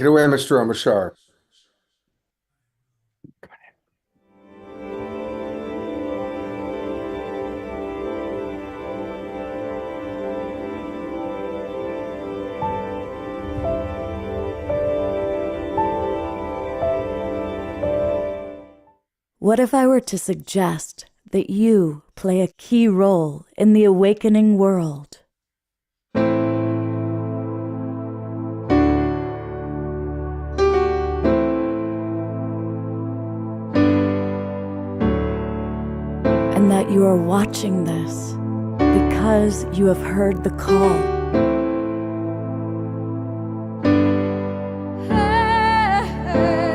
it away, Mr. Omashar. What if I were to suggest that you play a key role in the awakening world? And that you are watching this because you have heard the call.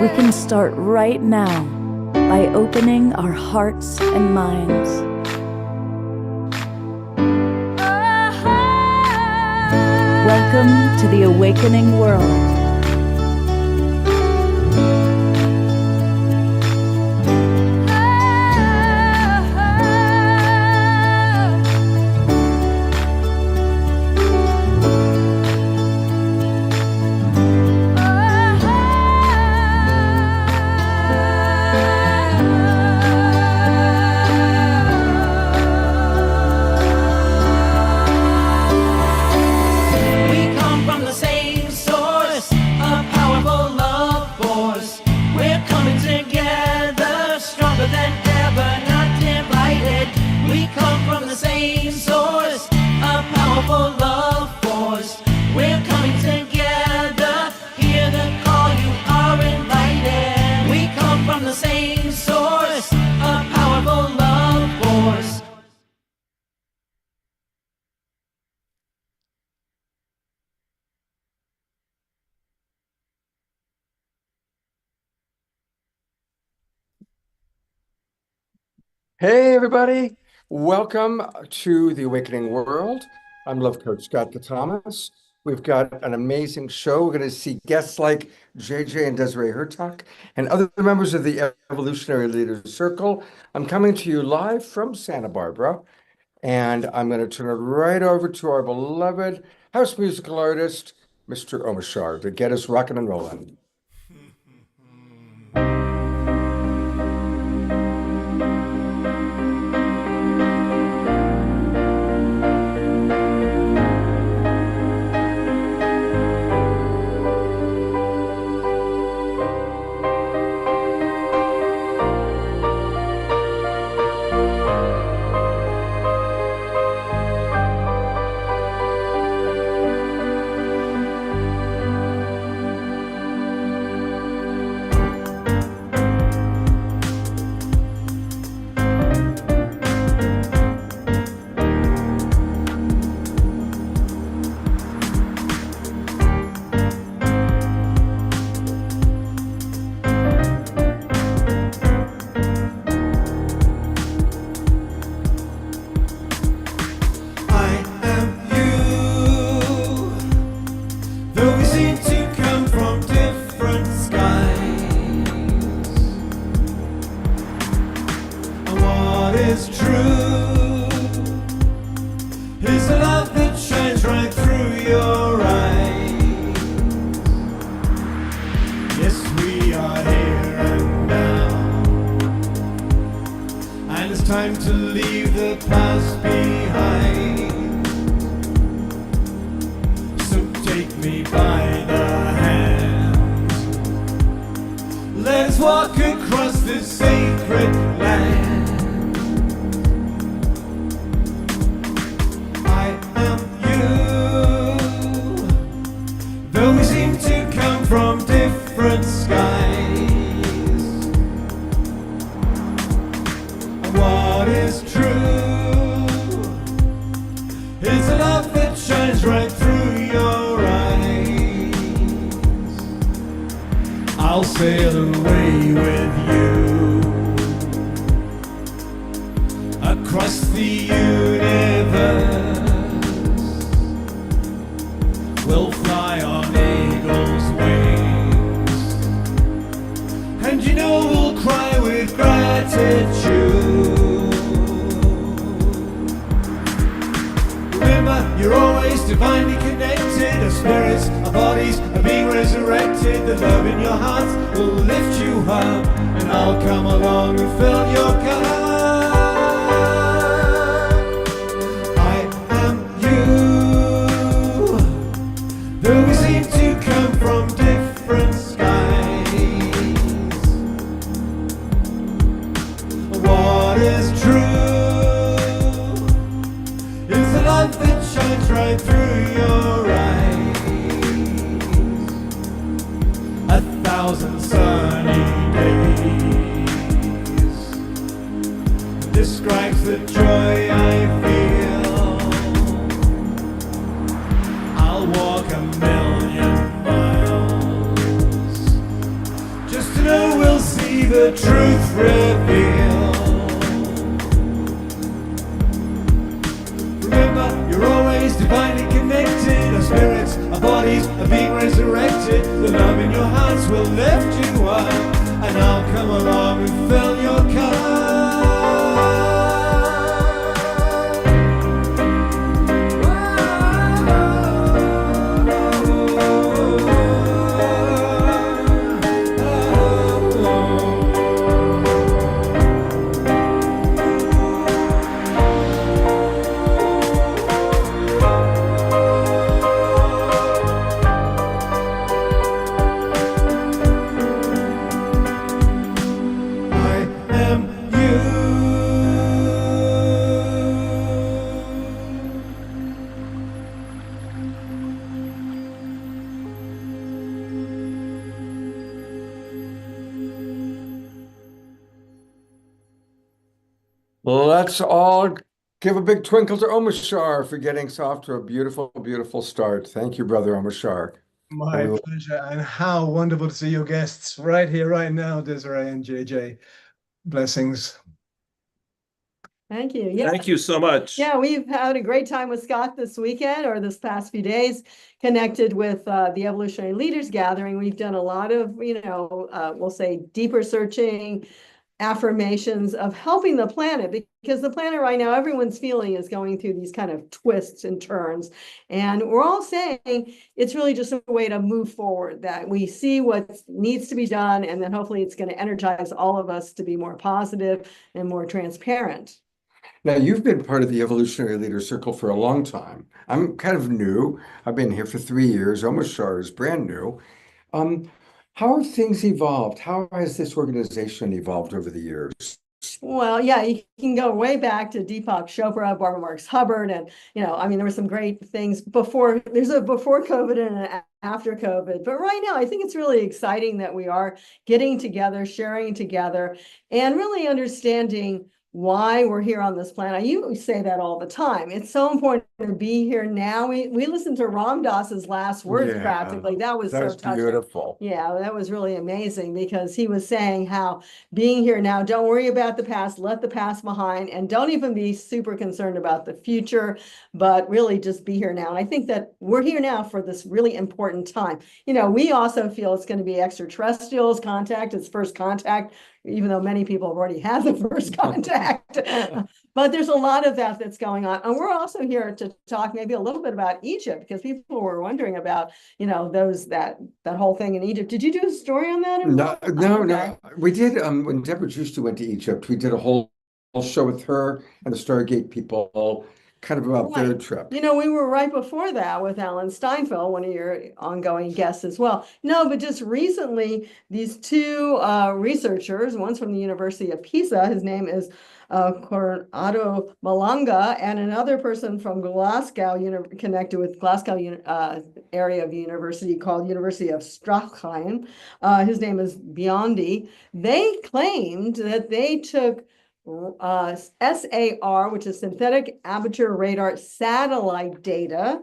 We can start right now by opening our hearts and minds. Welcome to the awakening world. Hey, everybody. Welcome to the Awakening World. I'm Love Coach Scott Thomas. We've got an amazing show. We're going to see guests like JJ and Desiree Hertak and other members of the Evolutionary Leaders Circle. I'm coming to you live from Santa Barbara, and I'm going to turn it right over to our beloved house musical artist, Mr. Omashar, to get us rocking and rolling. Time to leave the past behind. So take me by the hand. Let us walk across this sacred land. I am you, though we seem to come from different skies. What is true is a love that shines right through your eyes. I'll sail away with you across the universe. We'll fly on eagle's wings, and you know we'll cry with gratitude. Remember, you're always divinely connected. Our spirits our bodies are being resurrected. The love in your hearts will lift you up, and I'll come along and fill your cup. I am you, though we seem to come from different skies. What is true is the love that shines right through your eyes. 1,000 sunny days describes the joy I feel. I'll walk 1,000,000 miles just to know we'll see the truth revealed. Remember, you're always divinely connected. Our spirits, our bodies are being resurrected. The love in your hearts will lift you up, and I'll come along and fill your cup. Let's all give a big twinkle to Omashar for getting us off to a beautiful, beautiful start. Thank you, brother Omashar. My pleasure, and how wonderful to see your guests right here, right now, Desiree and JJ. Blessings. Thank you. Yeah. Thank you so much. Yeah, we've had a great time with Scott this weekend or this past few days, connected with the Evolutionary Leaders Gathering. We've done a lot of, we'll say deeper searching, affirmations of helping the planet, because the planet right now, everyone's feeling is going through these kind of twists and turns. And we're all saying it's really just a way to move forward, that we see what needs to be done, and then hopefully it's going to energize all of us to be more positive and more transparent. Now, you've been part of the Evolutionary Leader Circle for a long time. I'm kind of new. I've been here for 3 years. Omashar is brand new. How have things evolved? How has this organization evolved over the years? Well, yeah, you can go way back to Deepak Chopra, Barbara Marx Hubbard, and there were some great things before. There's a before COVID and an after COVID, but right now I think it's really exciting that we are getting together, sharing together, and really understanding why we're here on this planet. You say that all the time. It's so important to be here now. We listened to Ram Dass's last words practically. That was so touching. Beautiful. Yeah, that was really amazing, because he was saying how being here now, don't worry about the past, let the past behind, and don't even be super concerned about the future, but really just be here now. And I think that we're here now for this really important time. We also feel it's going to be extraterrestrials contact. It's first contact, even though many people have already had the first contact. But there's a lot of that that's going on. And we're also here to talk maybe a little bit about Egypt, because people were wondering about, that whole thing in Egypt. Did you do a story on that? No. We did, when Deborah Juicy went to Egypt, we did a whole show with her and the Stargate people, kind of about their trip. We were right before that with Alan Steinfeld, one of your ongoing guests as well. No, but just recently, these two researchers, one's from the University of Pisa, his name is Corrado Malanga, and another person from Glasgow, connected with Glasgow area of the university called University of Strathclyde. His name is Biondi. They claimed that they took SAR, which is synthetic aperture radar satellite data,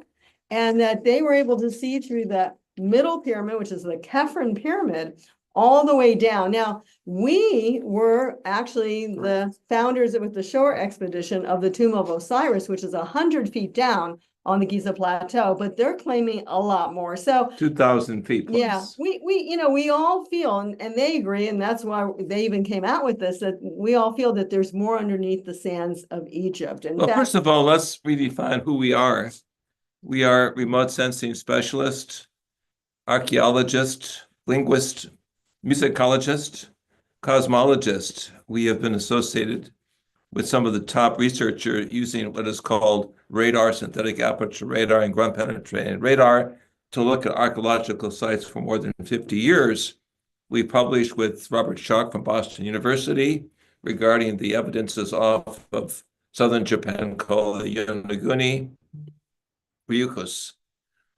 and that they were able to see through the middle pyramid, which is the Khafre pyramid, all the way down. Now, we were actually the founders with the shore expedition of the Tomb of Osiris, which is 100 feet down on the Giza Plateau, but they're claiming a lot more. So 2,000 feet plus. Yeah, we all feel, and they agree, and that's why they even came out with this, that we all feel that there's more underneath the sands of Egypt. And well, first of all, let's redefine who we are. We are remote sensing specialists. archaeologist, linguist, musicologist, cosmologist. We have been associated with some of the top researchers using what is called radar, synthetic aperture radar, and ground penetrating radar to look at archaeological sites for more than 50 years. We published with Robert Schoch from Boston University regarding the evidences off of southern Japan called the Yonaguni Ryukus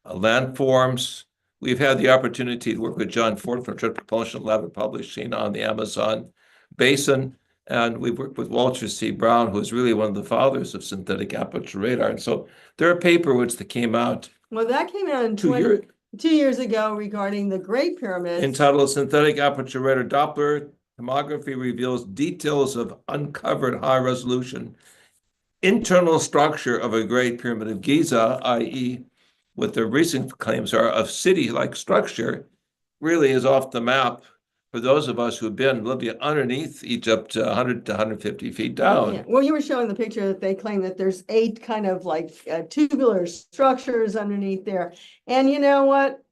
landforms. We've had the opportunity to work with John Ford from Jet Propulsion Lab and publishing on the Amazon basin. And we've worked with Walter C. Brown, who is really one of the fathers of synthetic aperture radar. And so there are papers that came out. Well, that came out in 2 years ago regarding the Great Pyramids. Entitled Synthetic Aperture Radar Doppler Tomography Reveals Details of Uncovered High Resolution Internal Structure of a Great Pyramid of Giza, i.e., what the recent claims are of city-like structure, really is off the map for those of us who've been living underneath Egypt 100 to 150 feet down. Yeah. Well, you were showing the picture that they claim that there's 8 kind of like tubular structures underneath there. And you know what?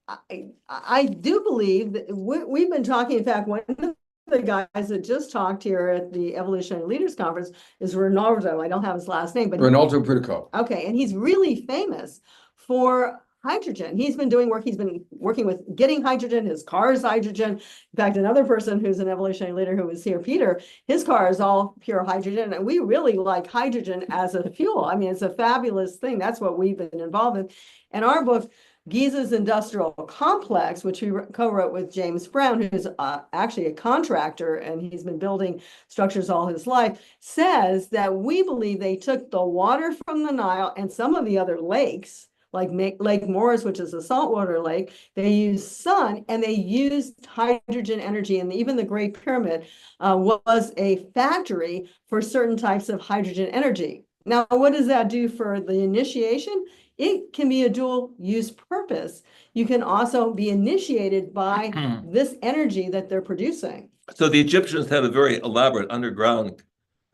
I do believe that we've been talking, in fact, one of the guys that just talked here at the Evolutionary Leaders Conference is Ronaldo. I don't have his last name, but Ronaldo Brudico. Okay, and he's really famous for hydrogen. He's been doing work. He's been working with getting hydrogen. His car is hydrogen. In fact, another person who's an evolutionary leader who was here, Peter, his car is all pure hydrogen. And we really like hydrogen as a fuel. I mean, it's a fabulous thing. That's what we've been involved in. And our book, Giza's Industrial Complex, which we co-wrote with James Brown, who's actually a contractor, and he's been building structures all his life, says that we believe they took the water from the Nile and some of the other lakes, like Lake Morris, which is a saltwater lake. They used sun and they used hydrogen energy. And even the Great Pyramid was a factory for certain types of hydrogen energy. Now, what does that do for the initiation? It can be a dual use purpose. You can also be initiated by this energy that they're producing. So the Egyptians had a very elaborate underground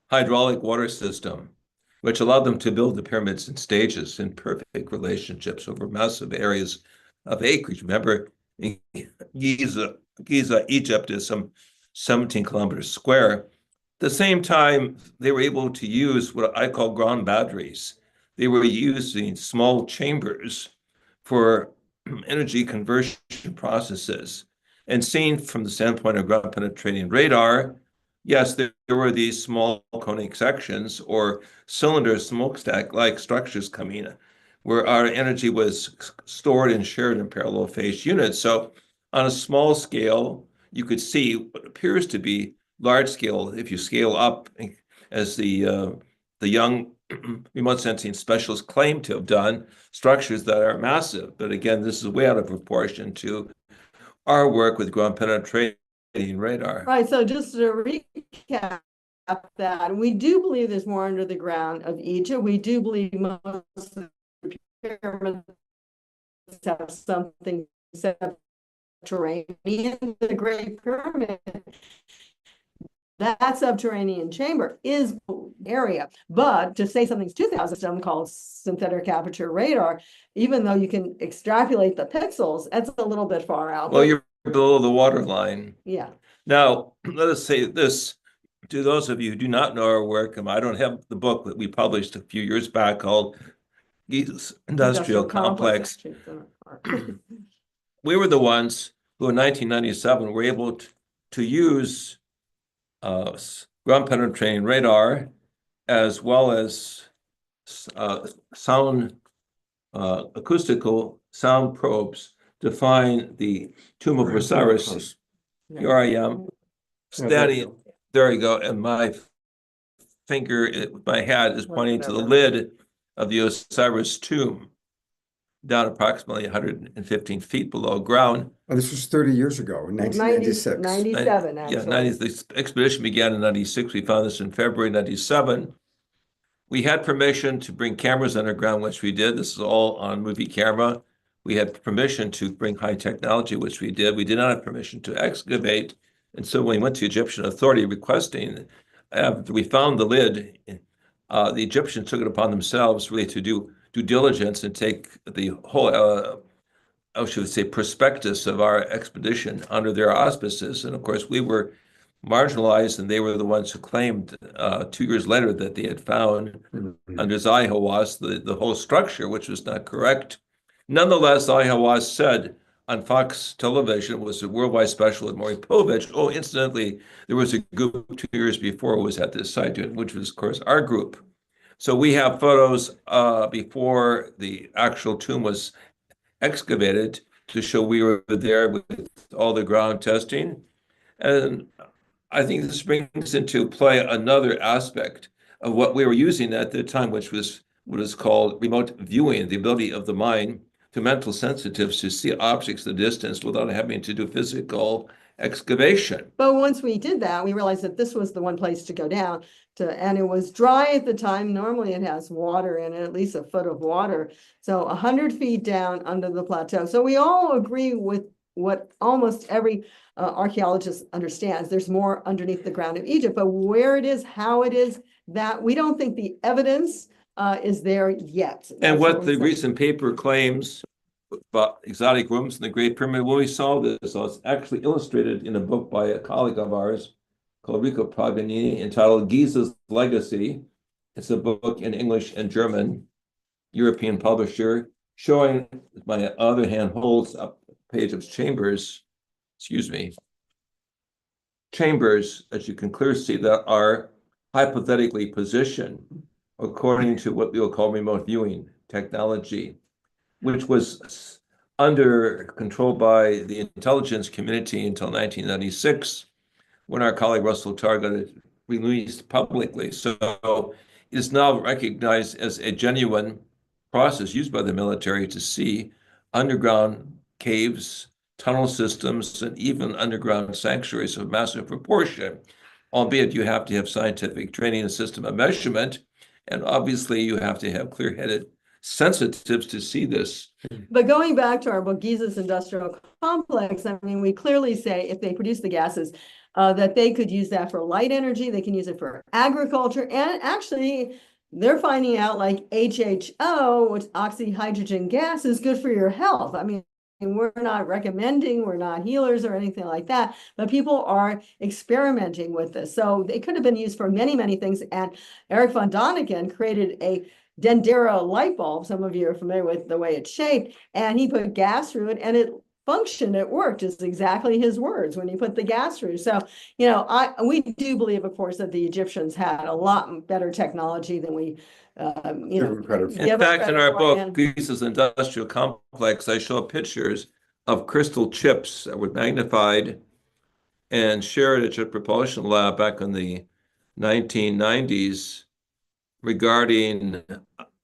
hydraulic water system, which allowed them to build the pyramids in stages in perfect relationships over massive areas of acreage. Remember, in Giza, Egypt is some 17 kilometers square. At the same time, they were able to use what I call ground batteries. They were using small chambers for energy conversion processes. And seen from the standpoint of ground penetrating radar, yes, there were these small conic sections or cylinder smokestack-like structures coming in, where our energy was stored and shared in parallel phase units. So on a small scale, you could see what appears to be large scale if you scale up, as the young remote sensing specialists claim to have done, structures that are massive. But again, this is way out of proportion to our work with ground penetrating radar. Right. So just to recap that, we do believe there's more under the ground of Egypt. We do believe most of the pyramids have something subterranean. The Great Pyramid, that subterranean chamber is area. But to say something's 2,000 system called synthetic aperture radar, even though you can extrapolate the pixels, that's a little bit far out. Well, you're below the waterline. Yeah. Now, let us say this to those of you who do not know our work. I don't have the book that we published a few years back called Giza's Industrial Complex. We were the ones who in 1997 were able to use ground penetrating radar as well as sound acoustical sound probes to find the tomb of Osiris. Here I am standing, there you go, and my finger, my hand is pointing to the lid of the Osiris tomb, down approximately 115 feet below ground. And this was 30 years ago, in 1996. 97, actually. Yeah, the expedition began in 96. We found this in February 97. We had permission to bring cameras underground, which we did. This is all on movie camera. We had permission to bring high technology, which we did. We did not have permission to excavate. And so when we went to Egyptian authority requesting, after we found the lid, the Egyptians took it upon themselves really to do due diligence and take the whole I should say, prospectus of our expedition under their auspices. And of course, we were marginalized, and they were the ones who claimed 2 years later that they had found under Zaihawas the whole structure, which was not correct. Nonetheless, Zaihawas said on Fox television, was a worldwide special with Maury Povich. Oh, incidentally, there was a group 2 years before was at this site, which was, of course, our group. So we have photos before the actual tomb was excavated to show we were there with all the ground testing. And I think this brings into play another aspect of what we were using at the time, which was what is called remote viewing, the ability of the mind to mental sensitives to see objects at a distance without having to do physical excavation. But once we did that, we realized that this was the one place to go down to, and it was dry at the time. Normally it has water in it, at least a foot of water. So 100 feet down under the plateau. So we all agree with what almost every archaeologist understands. There's more underneath the ground of Egypt, but where it is, how it is, that we don't think the evidence is there yet. And what the recent paper claims about exotic rooms in the Great Pyramid, when we saw this, it's actually illustrated in a book by a colleague of ours called Rico Paganini entitled Giza's Legacy. It's a book in English and German, European publisher, showing, my other hand holds up a page of chambers, chambers, as you can clearly see, that are hypothetically positioned according to what we'll call remote viewing technology, which was under control by the intelligence community until 1996, when our colleague Russell Tarr got it released publicly. So it is now recognized as a genuine process used by the military to see underground caves, tunnel systems, and even underground sanctuaries of massive proportion, albeit you have to have scientific training and system of measurement. And obviously you have to have clear-headed sensitives to see this. But going back to our book, Giza's Industrial Complex, I mean, we clearly say if they produce the gases, that they could use that for light energy, they can use it for agriculture, and actually they're finding out like HHO, which oxyhydrogen gas, is good for your health. I mean, we're not recommending, we're not healers or anything like that, but people are experimenting with this. So they could have been used for many, many things. And Eric von Däniken created a Dendera light bulb. Some of you are familiar with the way it's shaped, and he put gas through it and it functioned, it worked, is exactly his words when you put the gas through. So, you know, we do believe, of course, that the Egyptians had a lot better technology than we In fact, in our book, Giza's Industrial Complex, I show pictures of crystal chips that were magnified and shared at Jet Propulsion Lab back in the 1990s regarding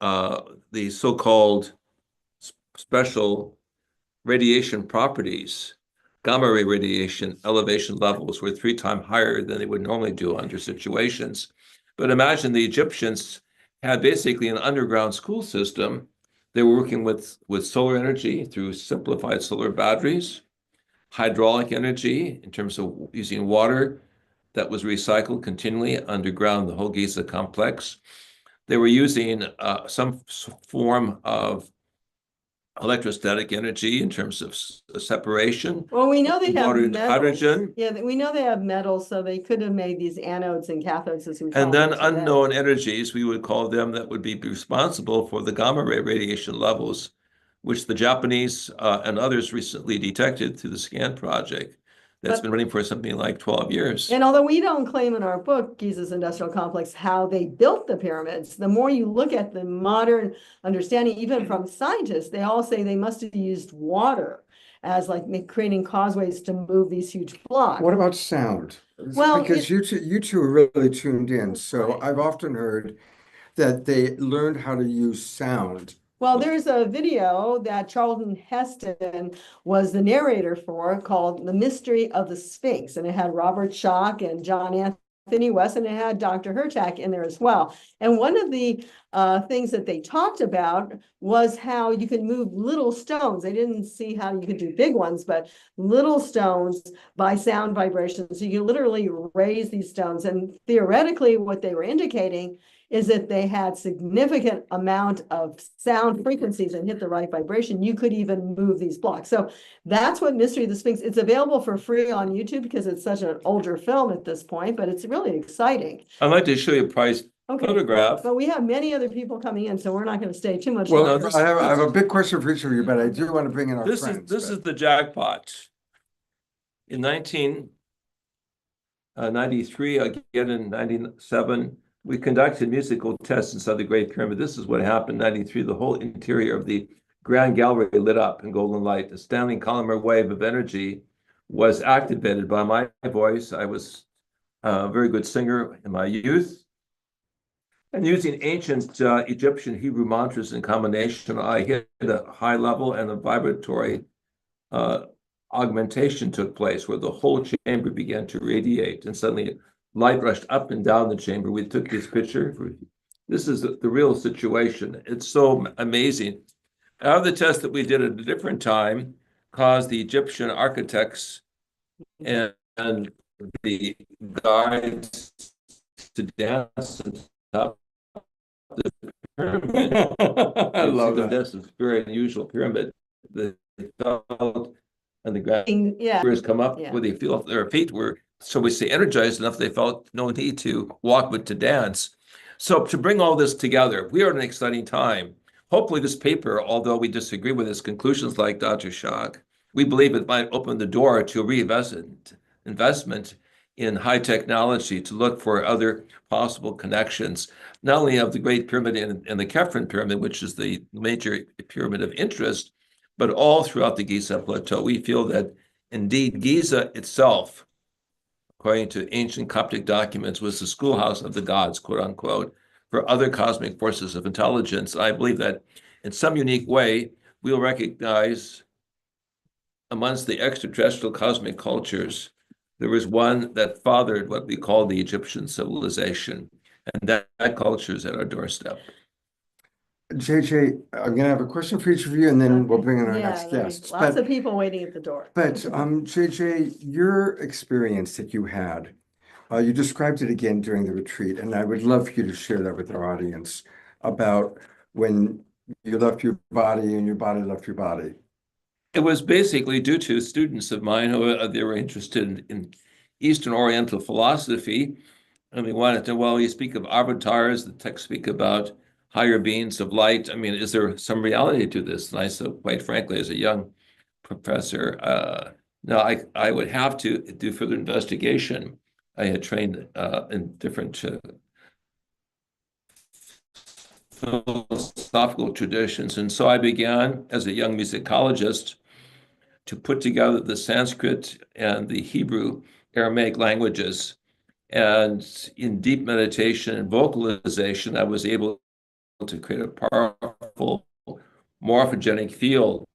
the so-called special radiation properties. Gamma ray radiation elevation levels were 3 times higher than they would normally do under situations. But imagine the Egyptians had basically an underground school system. They were working with solar energy through simplified solar batteries, hydraulic energy in terms of using water that was recycled continually underground, the whole Giza complex. They were using some form of electrostatic energy in terms of separation. Well, we know they have water and metals. hydrogen. Yeah, we know they have metals, so they could have made these anodes and cathodes, as we call And then them today. unknown energies, we would call them, that would be responsible for the gamma ray radiation levels, which the Japanese and others recently detected through the SCAN project. That's been running for something like 12 years. And although we don't claim in our book, Giza's Industrial Complex, how they built the pyramids, the more you look at the modern understanding, even from scientists, they all say they must have used water as like creating causeways to move these huge blocks. What about sound? Well, because you two are really tuned in. So I've often heard that they learned how to use sound. Well, there's a video that Charlton Heston was the narrator for called The Mystery of the Sphinx. And it had Robert Schoch and John Anthony West, and it had Dr. Hertak in there as well. And one of the things that they talked about was how you could move little stones. They didn't see how you could do big ones, but little stones by sound vibrations. So you can literally raise these stones. And theoretically, what they were indicating is that they had significant amount of sound frequencies and hit the right vibration, you could even move these blocks. So that's what Mystery of the Sphinx, it's available for free on YouTube because it's such an older film at this point, but it's really exciting. I'd like to show you a prize photograph. But we have many other people coming in, so we're not going to stay too much Well, longer. I have a big question for each of you, but I do want to bring in our friends. This is the jackpot. In 1993, again in 97, we conducted musical tests inside the Great Pyramid. This is what happened in 93. The whole interior of the Grand Gallery lit up in golden light. A standing columnar wave of energy was activated by my voice. I was a very good singer in my youth. And using ancient Egyptian Hebrew mantras in combination, I hit a high level and a vibratory augmentation took place where the whole chamber began to radiate, and suddenly light rushed up and down the chamber. We took this picture. This is the real situation. It's so amazing. Out of the test that we did at a different time caused the Egyptian architects and the guides to dance on top of the pyramid. I love that. This is a very unusual pyramid. They felt, and the Yeah. grabbers come up where they feel their feet were, so we say, energized enough, they felt no need to walk but to dance. So to bring all this together, we are in an exciting time. Hopefully this paper, although we disagree with its conclusions like Dr. Schock, we believe it might open the door to investment in high technology to look for other possible connections, not only of the Great Pyramid and the Khafre Pyramid, which is the major pyramid of interest, but all throughout the Giza Plateau. We feel that indeed Giza itself, according to ancient Coptic documents, was the schoolhouse of the gods, quote unquote, for other cosmic forces of intelligence. I believe that in some unique way, we'll recognize amongst the extraterrestrial cosmic cultures, there was one that fathered what we call the Egyptian civilization, and that culture is at our doorstep. JJ, I'm going to have a question for each of you, and then we'll bring in our next guests. Lots of people waiting at the door. But JJ, your experience that you had, you described it again during the retreat, and I would love for you to share that with our audience about when you left your body and your body left your body. It was basically due to students of mine who they were interested in Eastern Oriental philosophy, and they wanted to, well, you speak of avatars, the texts speak about higher beings of light. I mean, is there some reality to this? And I said, quite frankly, as a young professor, no, I would have to do further investigation. I had trained in different philosophical traditions. And so I began as a young musicologist to put together the Sanskrit and the Hebrew Aramaic languages. And in deep meditation and vocalization, I was able to create a powerful morphogenic field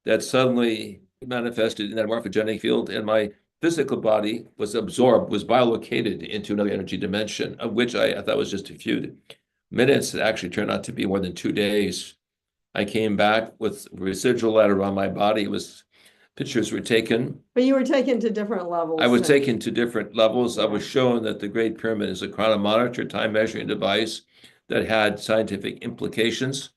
that suddenly manifested in that morphogenic field, and my physical body was absorbed, was bilocated into another energy dimension, of which I thought was just a few minutes. It actually turned out to be more than 2 days. I came back with residual light around my body. It was, pictures were taken. But you were taken to different levels. I was taken to different levels. I was shown that the Great Pyramid is a chronomonitor, time measuring device that had scientific implications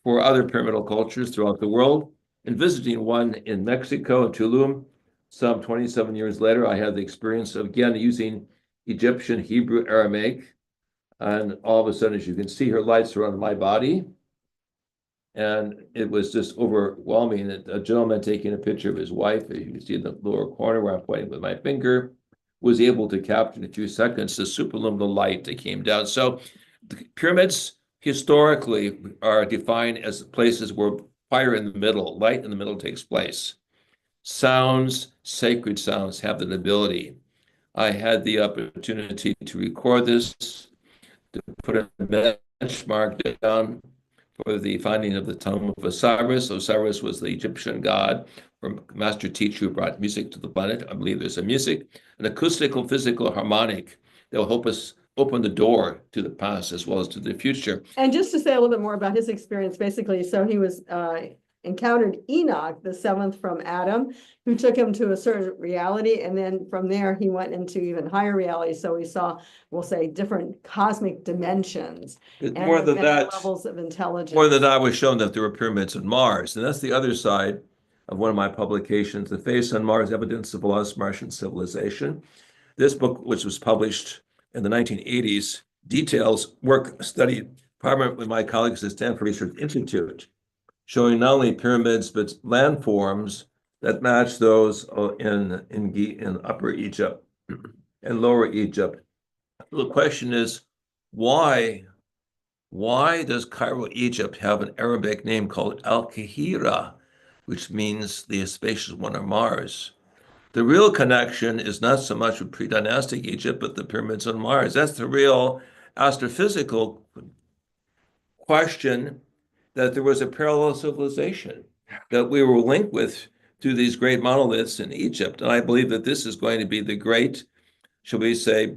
for other pyramidal cultures throughout the world. And visiting one in Mexico, in Tulum, some 27 years later, I had the experience of, again, using Egyptian, Hebrew, Aramaic. And all of a sudden, as you can see, her lights around my body. And it was just overwhelming. A gentleman taking a picture of his wife, you can see in the lower corner where I'm pointing with my finger, was able to capture in a few seconds the superluminal light that came down. So the pyramids historically are defined as places where fire in the middle, light in the middle takes place. Sounds, sacred sounds have that ability. I had the opportunity to record this, to put a benchmark down for the finding of the tomb of Osiris. Osiris was the Egyptian god or master teacher who brought music to the planet. I believe there's a music, an acoustical, physical, harmonic that will help us open the door to the past as well as to the future. And just to say a little bit more about his experience, basically, so he was encountered Enoch, the seventh from Adam, who took him to a certain reality. And then from there, he went into even higher reality. So we saw, we'll say, different cosmic dimensions and More than many that, levels of intelligence. more than that, I was shown that there were pyramids on Mars. And that's the other side of one of my publications, The Face on Mars, Evidence of Lost Martian Civilization. This book, which was published in the 1980s, details work studied primarily with my colleagues at Stanford Research Institute, showing not only pyramids, but landforms that match those in Upper Egypt and Lower Egypt. The question is, why does Cairo, Egypt have an Arabic name called Al-Kahira, which means the spacious one of Mars? The real connection is not so much with pre-dynastic Egypt, but the pyramids on Mars. That's the real astrophysical question, that there was a parallel civilization that we were linked with through these great monoliths in Egypt. And I believe that this is going to be the great, shall we say,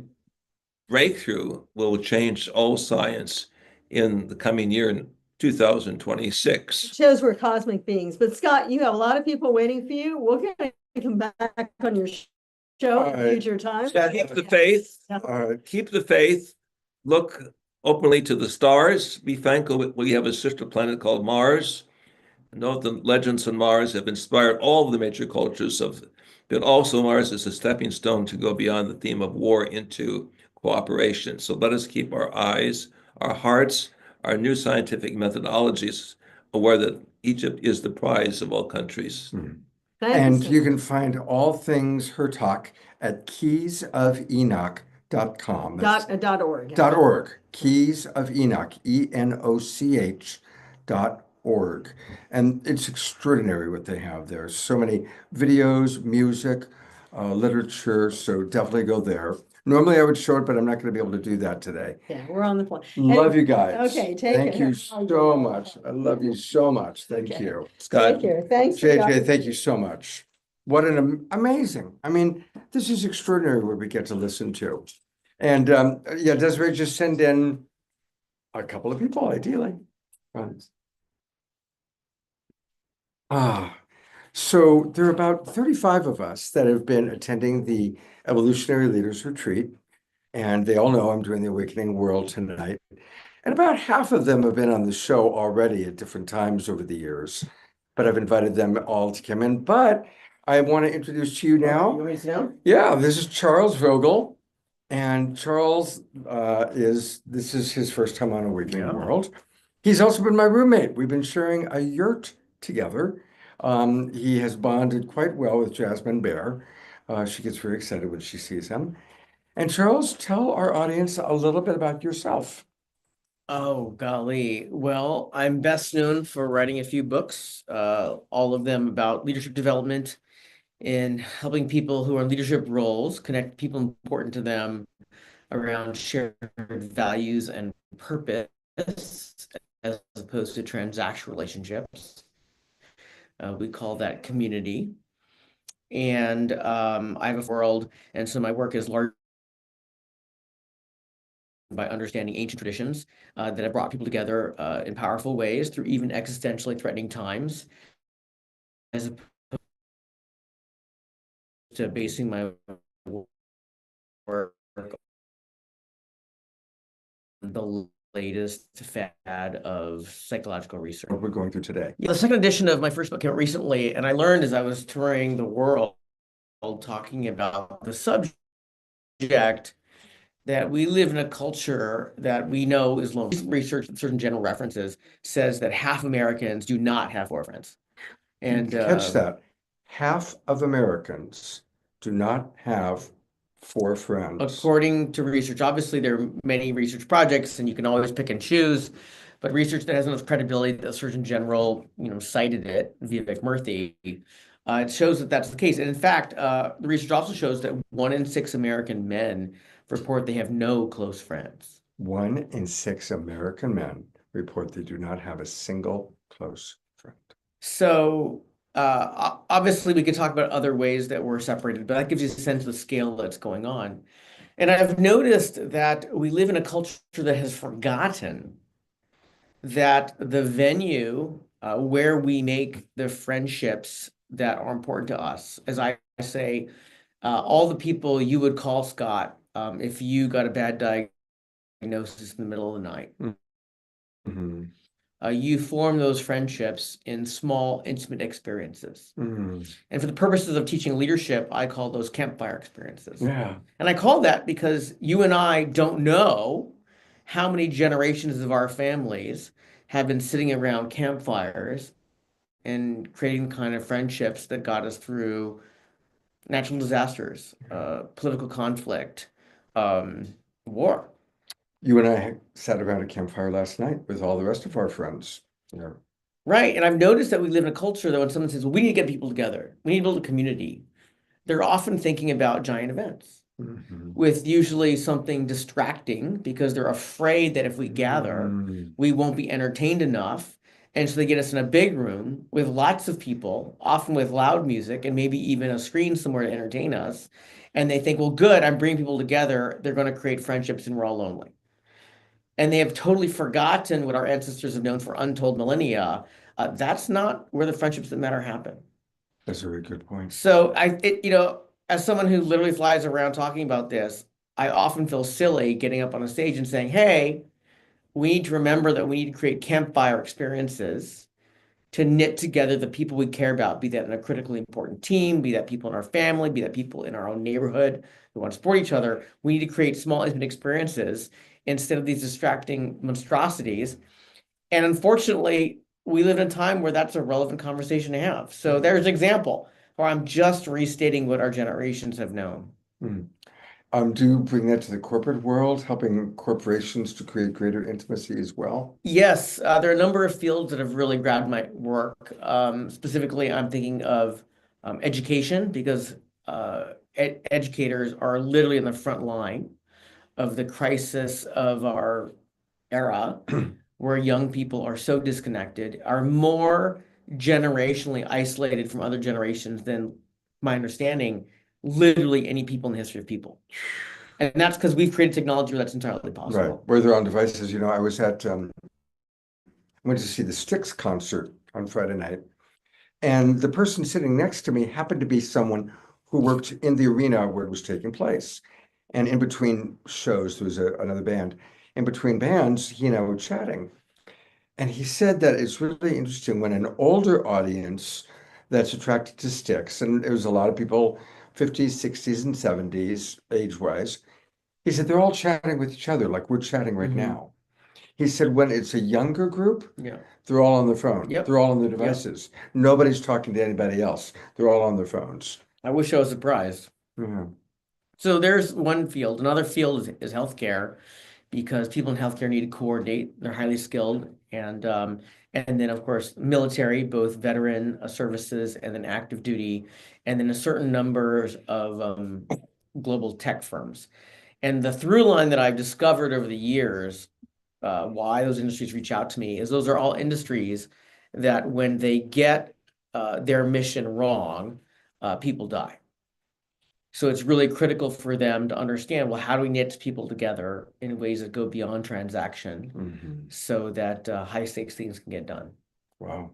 breakthrough will change all science in the coming year in 2026. It shows we're cosmic beings. But Scott, you have a lot of people waiting for you. We're going to come back on your show at a future time. Keep the faith. Keep the faith. Look openly to the stars. Be thankful that we have a sister planet called Mars. Note the legends on Mars have inspired all of the major cultures but also Mars is a stepping stone to go beyond the theme of war into cooperation. So let us keep our eyes, our hearts, our new scientific methodologies aware that Egypt is the prize of all countries. And you can find all things her talk at keysofenoch.com. .org. .org. Keys of Enoch, ENOCH.org. And it's extraordinary what they have there. So many videos, music, literature. So definitely go there. Normally I would show it, but I'm not going to be able to do that today. Yeah, we're on the phone. Love you guys. Okay, take Thank care. you so much. I love you so much. Thank Okay. you. Scott, Take care. Thanks. JJ, thank you so much. What an amazing. I mean, this is extraordinary what we get to listen to. And yeah, Desiree, just send in a couple of people, ideally. So there are about 35 of us that have been attending the Evolutionary Leaders Retreat, and they all know I'm doing the Awakening World tonight. And about half of them have been on the show already at different times over the years, but I've invited them all to come in. But I want to introduce to you now. You want me to sit down? Yeah, this is Charles Vogel. And Charles this is his first time on Awakening World. He's also been my roommate. We've been sharing a yurt together. He has bonded quite well with Jasmine Bear. She gets very excited when she sees him. And Charles, tell our audience a little bit about yourself. Oh, golly. Well, I'm best known for writing a few books, all of them about leadership development and helping people who are in leadership roles connect people important to them around shared values and purpose as opposed to transactional relationships. We call that community. And I have a world, and so my work is largely by understanding ancient traditions that have brought people together in powerful ways through even existentially threatening times, as opposed to basing my work on the latest fad of psychological research. What we're going through today. Yeah, the second edition of my first book came out recently, and I learned as I was touring the world talking about the subject that we live in a culture that we know is lonely. Research with certain general references says that half Americans do not have boyfriends. And catch that. Half of Americans do not have 4 friends. According to research, obviously there are many research projects and you can always pick and choose, but research that has enough credibility that the Surgeon General, cited it, Vivek Murthy, it shows that that's the case. And in fact, the research also shows that 1 in 6 American men report they have no close friends. 1 in 6 American men report they do not have a single close friend. So obviously we could talk about other ways that we're separated, but that gives you a sense of the scale that's going on. And I've noticed that we live in a culture that has forgotten that the venue where we make the friendships that are important to us. As I say, all the people you would call, Scott, if you got a bad diagnosis in the middle of the night. Mm-hmm. You form those friendships in small, intimate experiences. Mm-hmm. And for the purposes of teaching leadership, I call those campfire experiences. Yeah. And I call that because you and I don't know how many generations of our families have been sitting around campfires and creating the kind of friendships that got us through natural disasters, political conflict, war. You and I sat around a campfire last night with all the rest of our friends. Yeah. Right. And I've noticed that we live in a culture that when someone says, well, we need to get people together, we need to build a community, they're often thinking about giant events Mm-hmm. with usually something distracting because they're afraid that if we gather, Mm-hmm. we won't be entertained enough. And so they get us in a big room with lots of people, often with loud music and maybe even a screen somewhere to entertain us. And they think, well, good, I'm bringing people together. They're going to create friendships and we're all lonely. And they have totally forgotten what our ancestors have known for untold millennia. That's not where the friendships that matter happen. That's a very good point. So as someone who literally flies around talking about this, I often feel silly getting up on a stage and saying, hey, we need to remember that we need to create campfire experiences to knit together the people we care about, be that in a critically important team, be that people in our family, be that people in our own neighborhood who want to support each other. We need to create small, intimate experiences instead of these distracting monstrosities. And unfortunately, we live in a time where that's a relevant conversation to have. So there's an example where I'm just restating what our generations have known. Do you bring that to the corporate world, helping corporations to create greater intimacy as well? Yes, there are a number of fields that have really grabbed my work. Specifically, I'm thinking of education because educators are literally in the front line of the crisis of our era, where young people are so disconnected, are more generationally isolated from other generations than, my understanding, literally any people in the history of people. And that's because we've created technology where that's entirely possible. Right, where they're on devices. I was I went to see the Styx concert on Friday night, and the person sitting next to me happened to be someone who worked in the arena where it was taking place. And in between shows, there was another band. In between bands, we're chatting. And he said that it's really interesting when an older audience that's attracted to Styx, and there was a lot of people, 50s, 60s, and 70s, age-wise, he said they're all chatting with each other like we're chatting right now. He said when it's a younger group, they're all on their phone. Yep. They're all on their devices. Nobody's talking to anybody else. They're all on their phones. I wish I was surprised. Yeah. So there's one field. Another field is healthcare, because people in healthcare need to coordinate. They're highly skilled. And then, of course, military, both veteran services and then active duty, and then a certain numbers of global tech firms. And the through line that I've discovered over the years, why those industries reach out to me, is those are all industries that when they get their mission wrong, people die. So it's really critical for them to understand, well, how do we knit people together in ways that go beyond transaction so that high stakes things can get done? Wow.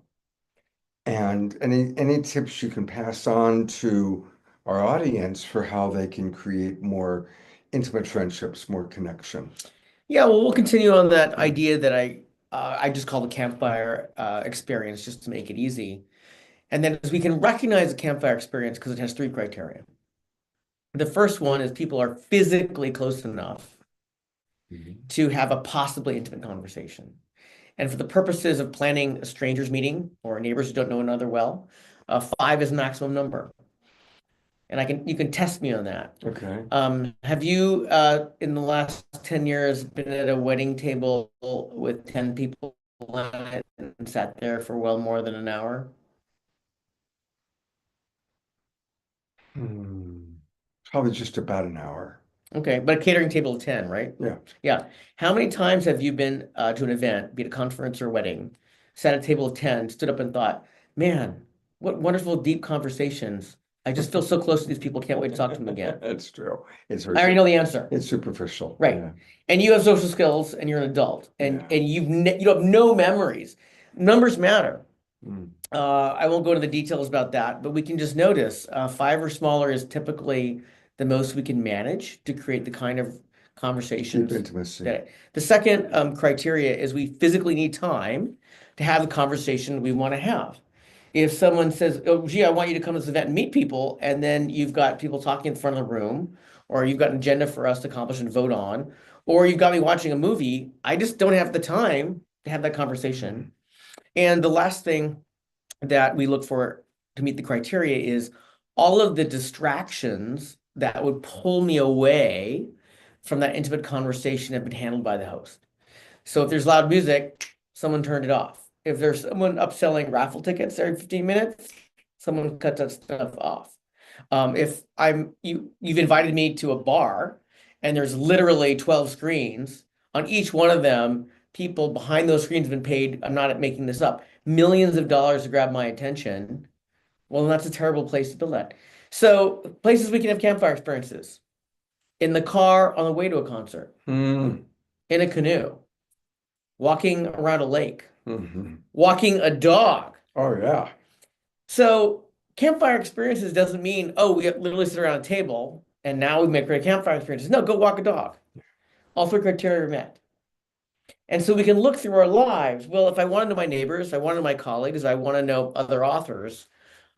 And any tips you can pass on to our audience for how they can create more intimate friendships, more connection? Yeah, well, we'll continue on that idea that I just call the campfire experience, just to make it easy. And then as we can recognize the campfire experience because it has 3 criteria. The first one is people are physically close enough to have a possibly intimate conversation. And for the purposes of planning a strangers meeting or neighbors who don't know another well, 5 is the maximum number. And you can test me on that. Okay. Have you, in the last 10 years, been at a wedding table with 10 people on it and sat there for well more than an hour? Probably just about an hour. Okay, but a catering table of 10, right? Yeah. Yeah. How many times have you been to an event, be it a conference or a wedding, sat at a table of 10, stood up and thought, man, what wonderful, deep conversations. I just feel so close to these people. Can't wait to talk to them again. That's true. I already know the answer. It's superficial. Right. Yeah. And you have social skills and you're an adult and you have no memories. Numbers matter. Mm. I won't go into the details about that, but we can just notice 5 or smaller is typically the most we can manage to create the kind of Deep conversations intimacy. that. The second criteria is we physically need time to have the conversation we want to have. If someone says, "Oh, gee, I want you to come to this event and meet people," and then you've got people talking in front of the room, or you've got an agenda for us to accomplish and vote on, or you've got me watching a movie, I just don't have the time to have that conversation. And the last thing that we look for to meet the criteria is all of the distractions that would pull me away from that intimate conversation have been handled by the host. So if there's loud music, someone turned it off. If there's someone upselling raffle tickets every 15 minutes, someone cut that stuff off. If you've invited me to a bar and there's literally 12 screens, on each one of them, people behind those screens have been paid, I'm not making this up, millions of dollars to grab my attention. Well, that's a terrible place to build that. So places we can have campfire experiences. In the car on the way to a concert, Mm. in a canoe, walking around a lake, Mhm. walking a dog. Oh, yeah. So campfire experiences doesn't mean, oh, we literally sit around a table and now we make great campfire experiences. No, go walk a dog. All 3 criteria are met. And so we can look through our lives. Well, if I want to know my neighbors, I want to know my colleagues, I want to know other authors,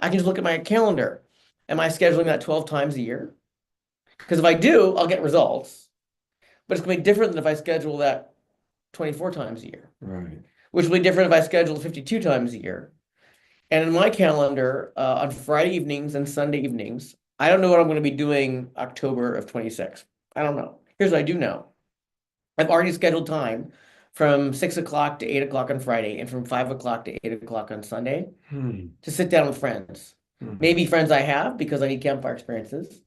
I can just look at my calendar. Am I scheduling that 12 times a year? Because if I do, I'll get results. But it's going to be different than if I schedule that 24 times a year, Right. which will be different if I schedule 52 times a year. And in my calendar, on Friday evenings and Sunday evenings, I don't know what I'm going to be doing October of 26. I don't know. Here's what I do know. I've already scheduled time from 6 o'clock to 8 o'clock on Friday and from 5 o'clock to 8 o'clock on Sunday Hmm. to sit down with friends. Mhm. Maybe friends I have because I need campfire experiences,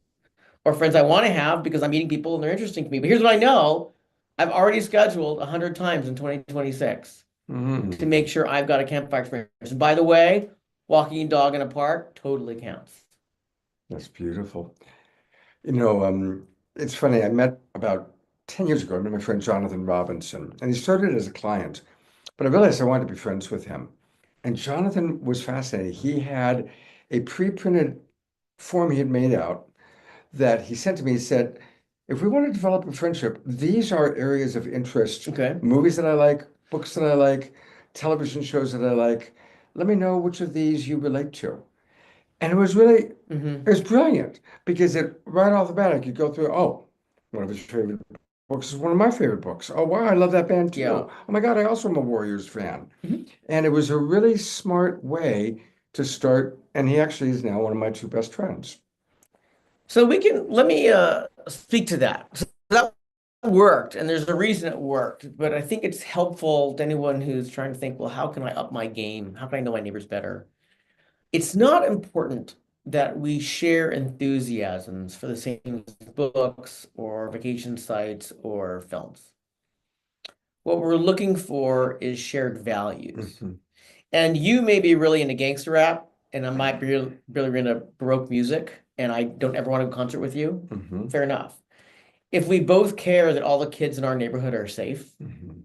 or friends I want to have because I'm meeting people and they're interesting to me. But here's what I know. I've already scheduled 100 times in 2026 Mhm. to make sure I've got a campfire experience. And by the way, walking a dog in a park totally counts. That's beautiful. It's funny. I met about 10 years ago. I met my friend Jonathan Robinson, and he started as a client, but I realized I wanted to be friends with him. And Jonathan was fascinating. He had a pre-printed form he had made out that he sent to me. He said, if we want to develop a friendship, these are areas of interest, Okay. movies that I like, books that I like, television shows that I like. Let me know which of these you relate to. And it was really, Mm-hmm. it was brilliant because it right off the bat, I could go through, oh, one of his favorite books is one of my favorite books. Oh, wow, I love that band too. Yeah. Oh my God, I also am a Warriors fan. Mhm. And it was a really smart way to start. And he actually is now one of my 2 best friends. So let me speak to that. So that worked, and there's a reason it worked, but I think it's helpful to anyone who's trying to think, well, how can I up my game? How can I know my neighbors better? It's not important that we share enthusiasms for the same books or vacation sites or films. What we're looking for is shared values. Mhm. And you may be really into gangster rap, and I might be really into Baroque music, and I don't ever want to go to a concert with you. Mhm. Fair enough. If we both care that all the kids in our neighborhood are safe, Mhm.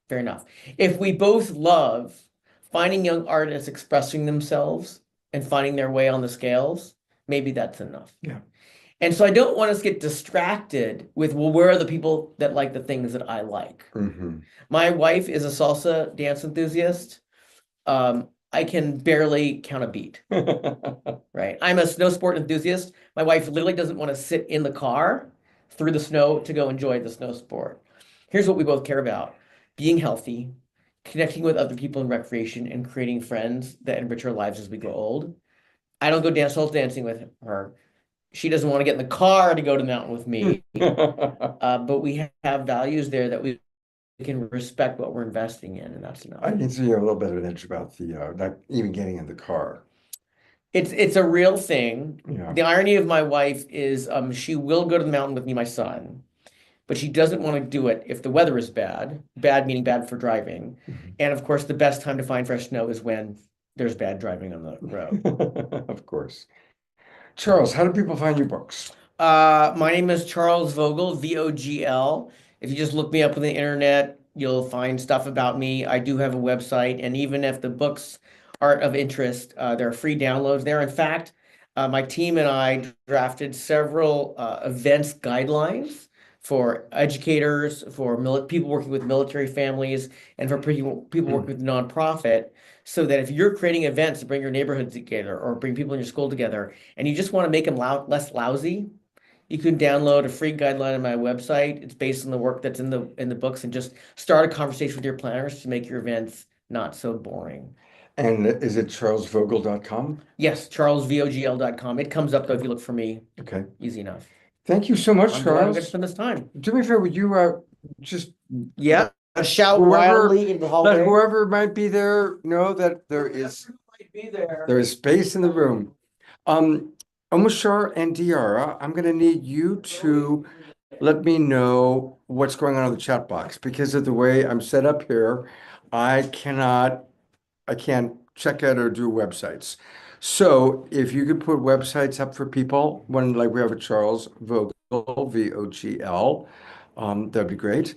fair enough. If we both love finding young artists expressing themselves and finding their way on the scales, maybe that's enough. Yeah. And so I don't want us to get distracted with, well, where are the people that like the things that I like? Mhm. My wife is a salsa dance enthusiast. I can barely count a beat, right? I'm a snow sport enthusiast. My wife literally doesn't want to sit in the car through the snow to go enjoy the snow sport. Here's what we both care about: being healthy, connecting with other people in recreation, and creating friends that enrich our lives as we grow old. I don't go salsa dancing with her. She doesn't want to get in the car to go to the mountain with me. But we have values there that we can respect what we're investing in, and that's enough. I can see you have a little bit of an edge about the not even getting in the car. It's a real thing. Yeah. The irony of my wife is she will go to the mountain with me, my son, but she doesn't want to do it if the weather is bad. Bad meaning bad for driving. Mhm. And of course, the best time to find fresh snow is when there's bad driving on the road. Of course. Charles, how do people find your books? My name is Charles Vogel, Vogl. If you just look me up on the internet, you'll find stuff about me. I do have a website, and even if the books art of interest. There are free downloads there. In fact, my team and I drafted several events guidelines for educators, for people working with military families, and for people working with nonprofit, so that if you're creating events to bring your neighborhood together or bring people in your school together, and you just want to make them less lousy, you can download a free guideline on my website. It's based on the work that's in the books, and just start a conversation with your planners to make your events not so boring. And is it charlesvogel.com? Yes, charlesvogl.com. It comes up though if you look for me. Okay. Easy enough. Thank you so much, I'm glad we got to Charles. spend this time. Do me a favor, would you just Yeah, shout Whoever- wildly in the let hallway. whoever might be there know that there is space in the room. Omashar and Diara, I'm going to need you to let me know what's going on in the chat box, because of the way I'm set up here, I can't check out or do websites. So if you could put websites up for people, when like we have a Charles Vogel, VOGL, that'd be great.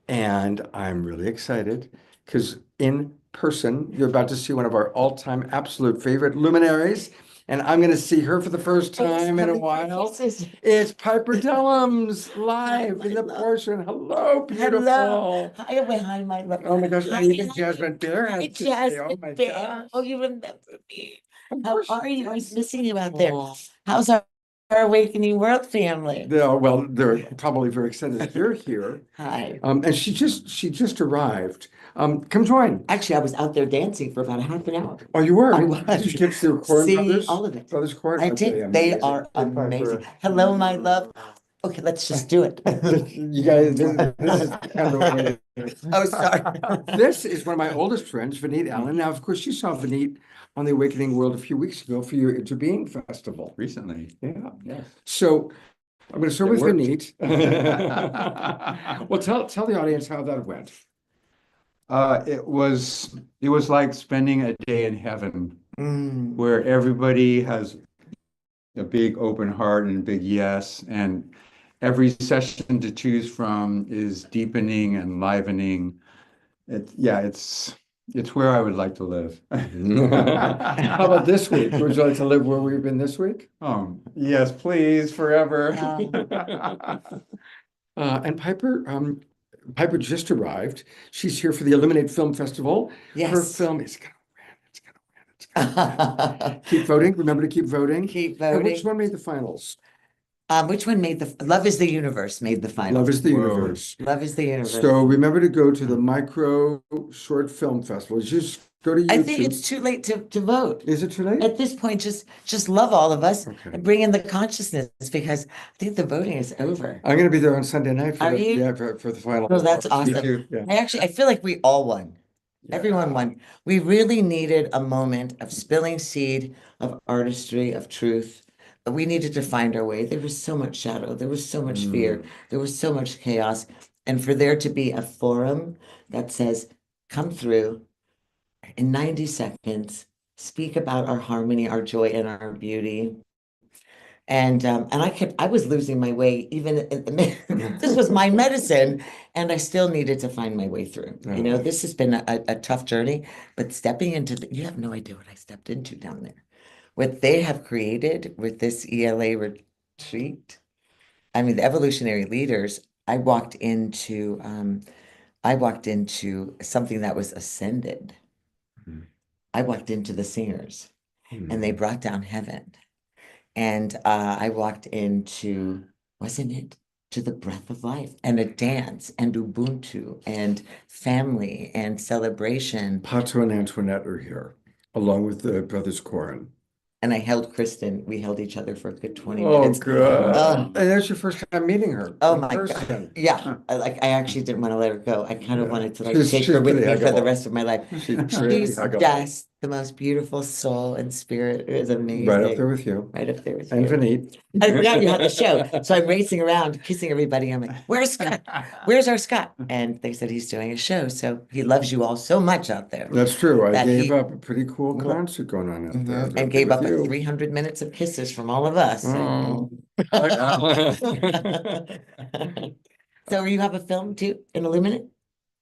And I'm really excited because in person, you're about to see one of our all-time absolute favorite luminaries. And I'm going to see her for the first time in a while. It's Piper Dellums live in the portion. Hello, beautiful. Hello. Hi, my love. Oh my gosh, Hi, even hi. Jasmine Bear Hi, has to say, oh Jasmine my Bear. gosh. Oh, you remember me. Of How course are you you? I was do. missing you out there. Oh. How's our Awakening World family? Well, they're probably very excited that you're here. Hi. And she just arrived. Come join. Actually, I was out there dancing for about a half an hour. Oh, you were? I was. Did you get to the Coen See, Brothers? all of it. Brothers Coen? I Okay, did. They are amazing. Hello, my love. Okay, let's just do it. You guys, this is kind of the way. Oh, sorry. This is one of my oldest friends, Vineet Allen. Now, of course, you saw Vineet on the Awakening World a few weeks ago for your Into Being Festival. Recently. Yeah. Yes. So I'm going to start It with worked. Vineet. Well, tell the audience how that went. It was like spending a day in heaven Mm. where everybody has a big open heart and a big yes, and every session to choose from is deepening and livening. It's where I would like to live. How about this week? Would you like to live where we've been this week? Yes, please, forever. And Piper just arrived. She's here for the Illuminate Film Festival. Her Yes. film is gonna win. It's gonna win. Keep voting. Remember to keep voting. Keep And which voting. one made the finals? Which one made the Love is the Universe made the final? Love is the Whoa. Universe. Love is the Universe. So remember to go to the Micro Short Film Festival. Just go to YouTube. I think it's too late to vote. Is it too late? At this point, just love all of us Okay. and bring in the consciousness, because I think the voting is over. I'm gonna be there on Sunday night for Are the, you? yeah, for the final. Oh, that's Me awesome. too. Yeah. I feel like we all won. Yeah. Everyone won. We really needed a moment of spilling seed, of artistry, of truth. We needed to find our way. There was so much shadow. There was so much fear. There was so much chaos. And for there to be a forum that says, come through in 90 seconds, speak about our harmony, our joy, and our beauty. And I was losing my way even this was my medicine, and I still needed to find my way through. You know, this has been a tough journey, but stepping into you have no idea what I stepped into down there. What they have created with this ELA retreat. I mean, the evolutionary leaders, I walked into something that was ascended. Mhm. I walked into the singers, Hmm. and they brought down heaven. And I walked into, wasn't it, to the breath of life, and a dance, and Ubuntu, and family, and celebration. Pato and Antoinette are here, along with the Brothers Coren. And I held Kristen. We held each other for a good 20 Oh, minutes. good. Oh. And that's your first time meeting her. Oh in my God. person. Yeah. I actually didn't want to let her go. I kind of Yeah. wanted to like She's- take she's her with pretty me for the huggable. rest of my life. She's pretty She's huggable. just the most beautiful soul and spirit. It is amazing. Right up there with you. Right up there with And you. Vineet. I forgot you had the show. So I'm racing around, kissing everybody. I'm like, where's Scott? Where's our Scott? And they said he's doing a show. So he loves you all so much out there. That's true. I That gave he- up a pretty cool concert going on out there. Mhm. Right And gave with up you. 300 minutes of kisses from all of us. Oh. So you have a film too in Illuminate?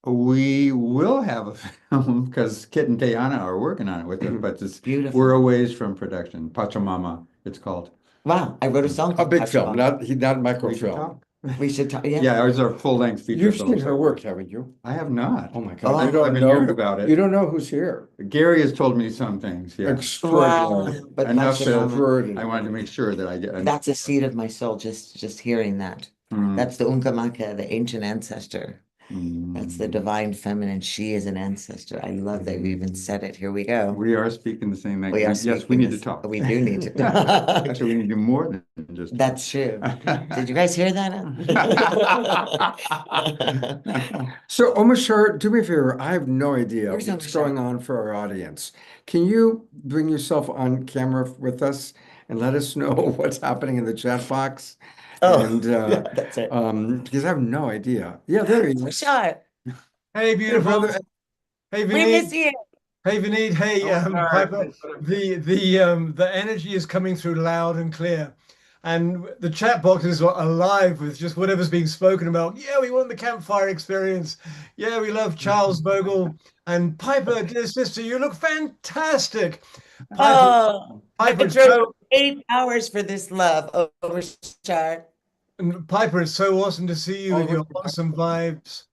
We will have a film because Kit and Tayana are working on it with it, but Beautiful. we're a ways from production. Pachamama, it's called. Wow, I wrote a song A called big film, Pachamama. not We should microfilm. talk. We should talk, yeah. Yeah, it was our full-length feature You've film. seen her work, haven't you? I have not. Oh my Oh, God, you I've don't been know hearing about it. You don't know who's here. Gary has told me some things, yeah. Extraordinary. Wow, but Enough that Pachamama, I wanted to make sure that I get. that's a seed of my soul, just hearing that. Mm, That's the Unkamaka, the ancient ancestor. That's the mm. divine feminine. She is an ancestor. I love that we even said it. Here we go. We are speaking the same language. We are Yes, we speaking need this- to talk. We do need to Yeah. talk. Actually, we need to do more than just. talk. That's true. Did you guys hear that? So, Omashar, do me a favor. I have no idea Where's what's Omashar? going on for our audience. Can you bring yourself on camera with us and let us know what's happening in the chat box? Oh, And yeah, that's it. because I have no idea. Yeah, there he is. Shot. Hey, beautiful. brother. Hey, We Vinny. miss you. Hey, Vinny. Hey, Piper. The energy is coming through loud and clear, and the chat box is alive with just whatever's being spoken about. Yeah, we want the campfire experience. Yeah, we love Charles Bogle and Piper, dear sister. You look fantastic. Piper, Oh, I Piper, drove 8 hours for this love over Shar. Piper, it's so awesome to see you with your Oh, awesome vibes.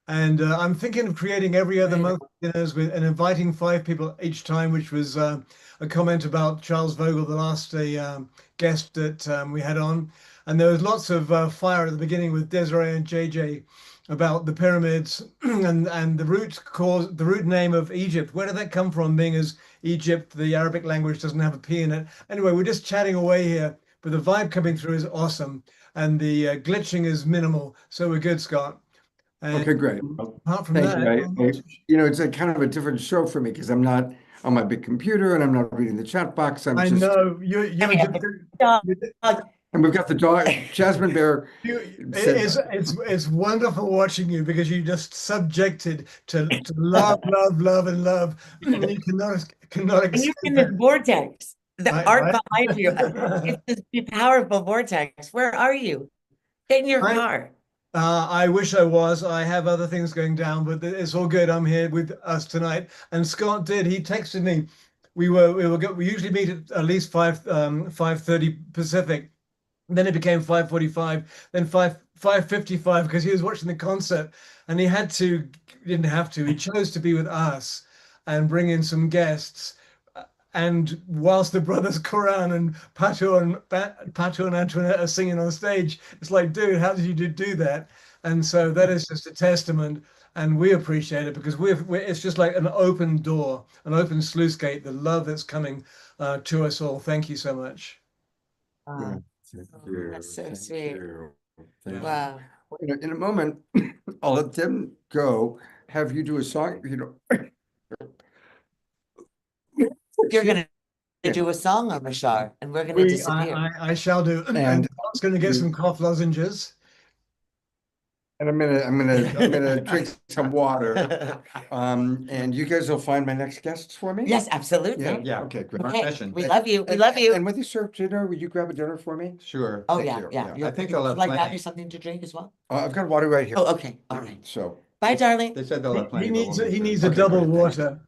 And I'm thinking of creating every other month dinners with and inviting 5 people each time, which was a comment about Charles Vogel, the last guest that we had on. And there was lots of fire at the beginning with Desiree and JJ about the pyramids and the root name of Egypt. Where did that come from? Being as Egypt, the Arabic language doesn't have a P in it. Anyway, we're just chatting away here, but the vibe coming through is awesome, and the glitching is minimal. So we're good, Scott. And Okay, great. apart from Thank that, you. It's a kind of a different show for me because I'm not on my big computer and I'm not reading the chat box. I'm I just, know you're and we've got the dog, Jasmine Bear. it's wonderful watching you because you just subjected to love, love, love, and love. And you cannot And you're escape in this it. vortex. The Right, art right. behind you. It's this powerful vortex. Where are you? Get in your car. I wish I was. I have other things going down, but it's all good. I'm here with us tonight. And Scott did. He texted me. We usually meet at least 5:30 Pacific. Then it became 5:45, then 5:55 because he was watching the concert and he didn't have to. He chose to be with us and bring in some guests. And whilst the brothers Coran and Pato and Antoinette are singing on stage, it's like, dude, how did you do that? And so that is just a testament, and we appreciate it because it's just like an open door, an open sluice gate, the love that's coming to us all. Thank you so much. Wow. Thank you. That's so Thank sweet. you. Thank you. Wow. In a moment, I'll let them go. Have you do a song, You're gonna do a song on Bashar, and we're gonna disappear. I shall do. And And Scott's going to get some cough lozenges. And I'm gonna drink some water. And you guys will find my next guests for me? Yes, absolutely. Yeah? Yeah. Okay, great. Our Okay, mission. we love you. We love you. And when you serve dinner, will you grab a dinner for me? Sure. Oh, Thank yeah, you. yeah. Yeah. I think Would they'll you have like to have plenty. you something to drink as well? I've got water right here. Oh, okay. All right. So, Bye, darling. They said they'll have plenty. He but needs we'll he make needs sure. a Okay, double great, thanks. water.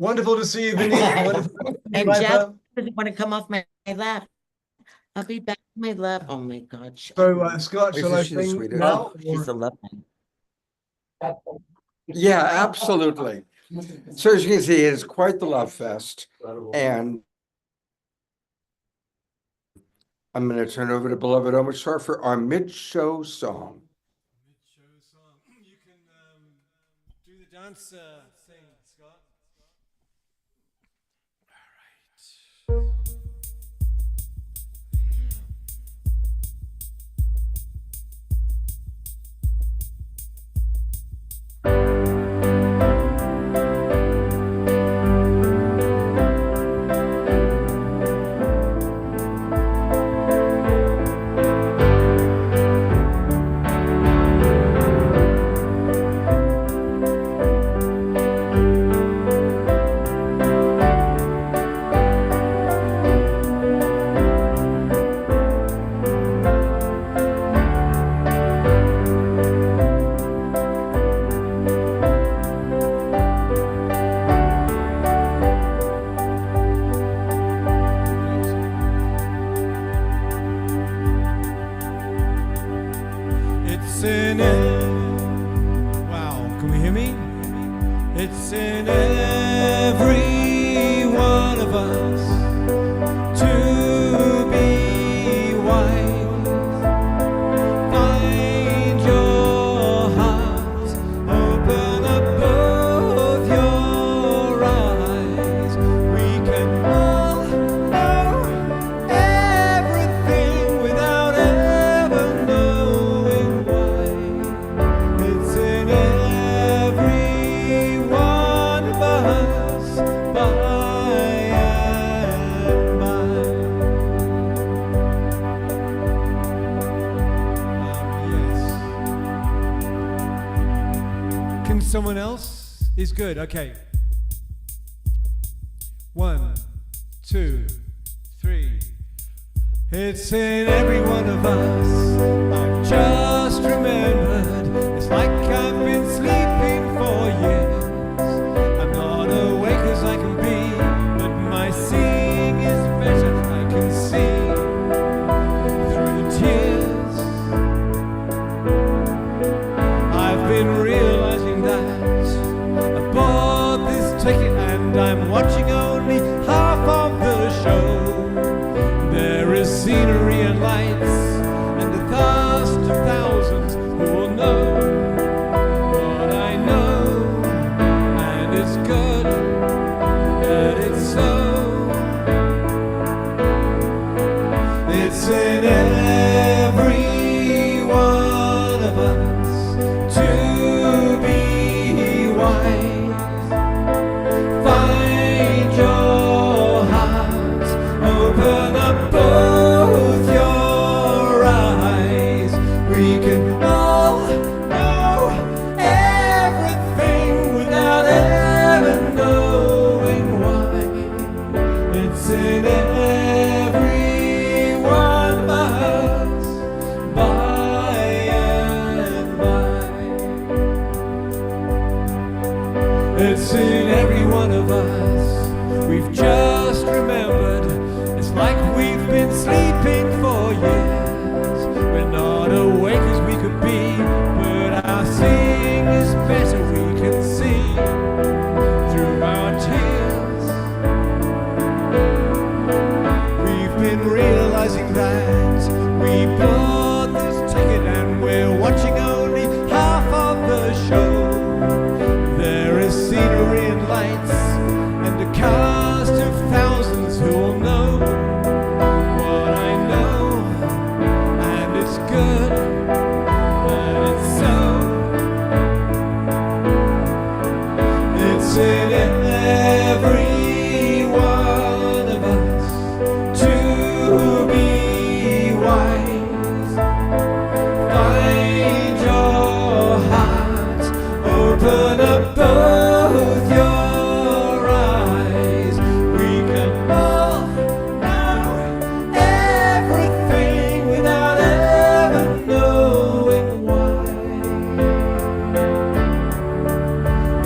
Wonderful to see you, Vinny. Wonderful to see you, And Piper. Jeff doesn't want to come off my lap. I'll be back on my lap. Oh my God. So, Scott, Wait, shall is I she the sing sweetest? now? She's or- a love man. yeah, absolutely. So as you can see, it is quite the love fest. And I'm gonna turn over to beloved Omar for our mid-show song. You can do the dance thing, Scott. Thank It's in it. Wow, can we hear me? It's in every one of us to be wise. Find your heart, open up both your eyes. We can all know everything without ever knowing why. It's in every one of us by and by. Yes. Can someone else? Is good. Okay. 1, 2, 3. It's in every one of us. I've just remembered. It's like I've been sleeping for years. I'm not awake as I can be, but my seeing is better. I can see through the tears. I've been realizing that I bought this ticket and I'm watching only half of the show. There is scenery and lights and a cast of thousands who will know what I know, and it's good that it's so. It's in every one of us to be wise. Find your heart, open up both your eyes. We can all know everything without ever knowing why. It's in every one of us by and by. It's in every one of us. We've just remembered. It's like we've been sleeping for years. We're not awake as we could be, but our seeing is better. We can see through our tears. We've been realizing that we bought this ticket and we're watching only half of the show. There is scenery and lights and a cast of thousands who will know what I know, and it's good that it's so. It's in every one of us to be wise. Find your heart, open up both your eyes. We can all know everything without ever knowing why.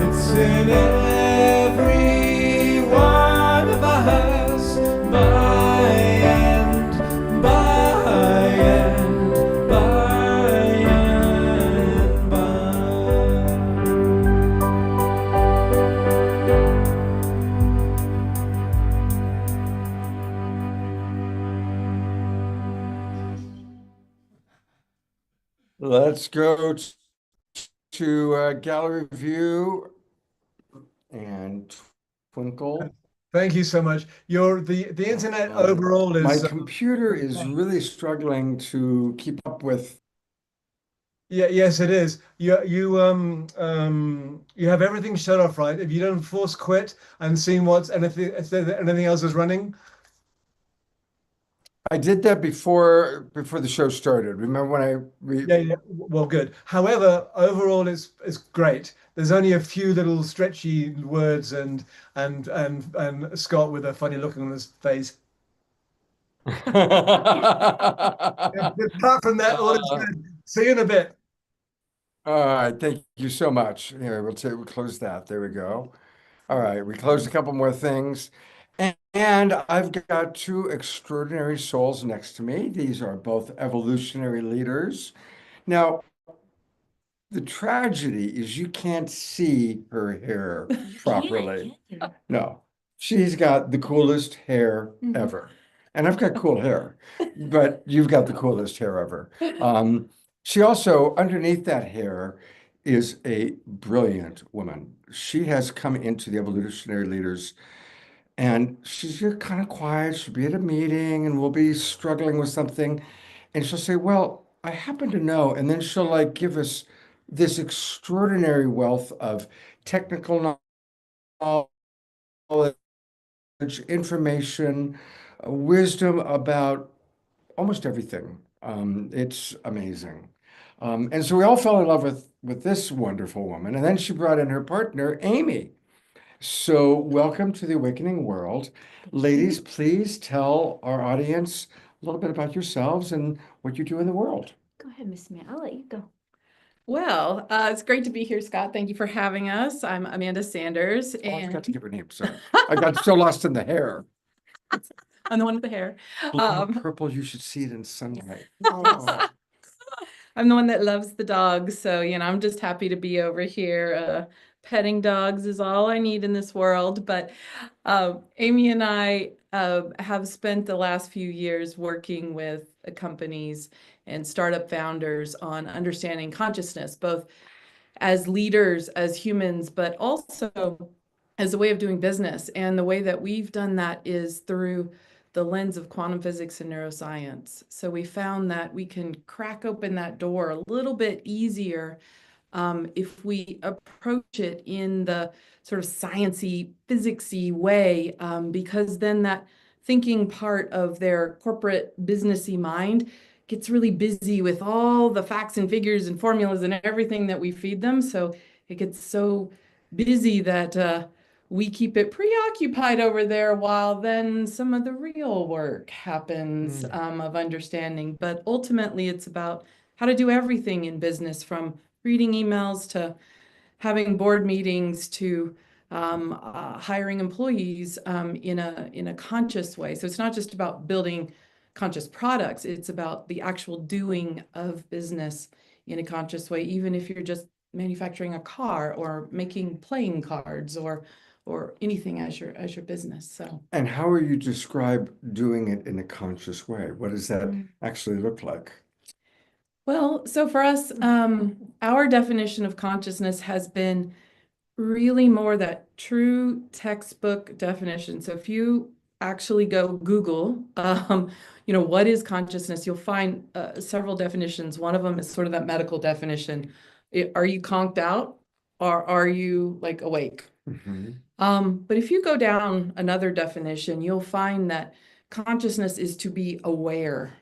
It's in every one of us by and by and by and by. Let's go to gallery view and Twinkle. Thank you so much. The internet overall My is computer is really struggling to keep up with. yes, it is. You have everything shut off, right? If you don't force quit and see what's anything else is running. I did that before the show started. Remember when Yeah. Well, good. However, overall, it's great. There's only a few little stretchy words and Scott with a funny look on his face. Apart from that, all is good. See you in a bit. All right, thank you so much. Here, we'll close that. There we go. All right, we closed a couple more things. And I've got two extraordinary souls next to me. These are both evolutionary leaders. Now, The tragedy is you can't see her hair properly. No, she's got the coolest hair ever. And I've got cool hair, but you've got the coolest hair ever. She also, underneath that hair, is a brilliant woman. She has come into the Evolutionary Leaders, and she's kind of quiet. She'll be at a meeting and we'll be struggling with something. And she'll say, well, I happen to know. And then she'll like give us this extraordinary wealth of technical knowledge, information, wisdom about almost everything. It's amazing. And so we all fell in love with this wonderful woman. And then she brought in her partner, Amy. So welcome to the Awakening World. Ladies, please tell our audience a little bit about yourselves and what you do in the world. Go ahead, Miss Mia. I'll let you go. Well, it's great to be here, Scott. Thank you for having us. I'm Amanda Sanders, Oh, I forgot and to give her name, sorry. I got so lost in the hair. I'm the one with the hair. Blue, purple, you should see it in sunlight. I'm the one that loves the dogs, so I'm just happy to be over here. Petting dogs is all I need in this world. But Amy and I have spent the last few years working with companies and startup founders on understanding consciousness, both as leaders, as humans, but also as a way of doing business. And the way that we've done that is through the lens of quantum physics and neuroscience. So we found that we can crack open that door a little bit easier if we approach it in the sort of sciencey, physicsy way, because then that thinking part of their corporate businessy mind gets really busy with all the facts and figures and formulas and everything that we feed them. So it gets so busy that we keep it preoccupied over there while then some of the real work happens of understanding. But ultimately, it's about how to do everything in business, from reading emails to having board meetings to hiring employees in a conscious way. So it's not just about building conscious products, it's about the actual doing of business in a conscious way, even if you're just manufacturing a car or making playing cards or anything as your business. So, and how are you describe doing it in a conscious way? What does that actually look like? Well, so for us, our definition of consciousness has been really more that true textbook definition. So if you actually go Google, what is consciousness, you'll find several definitions. One of them is sort of that medical definition. Are you conked out, or are you like awake? But if you go down another definition, you'll find that consciousness is to be aware.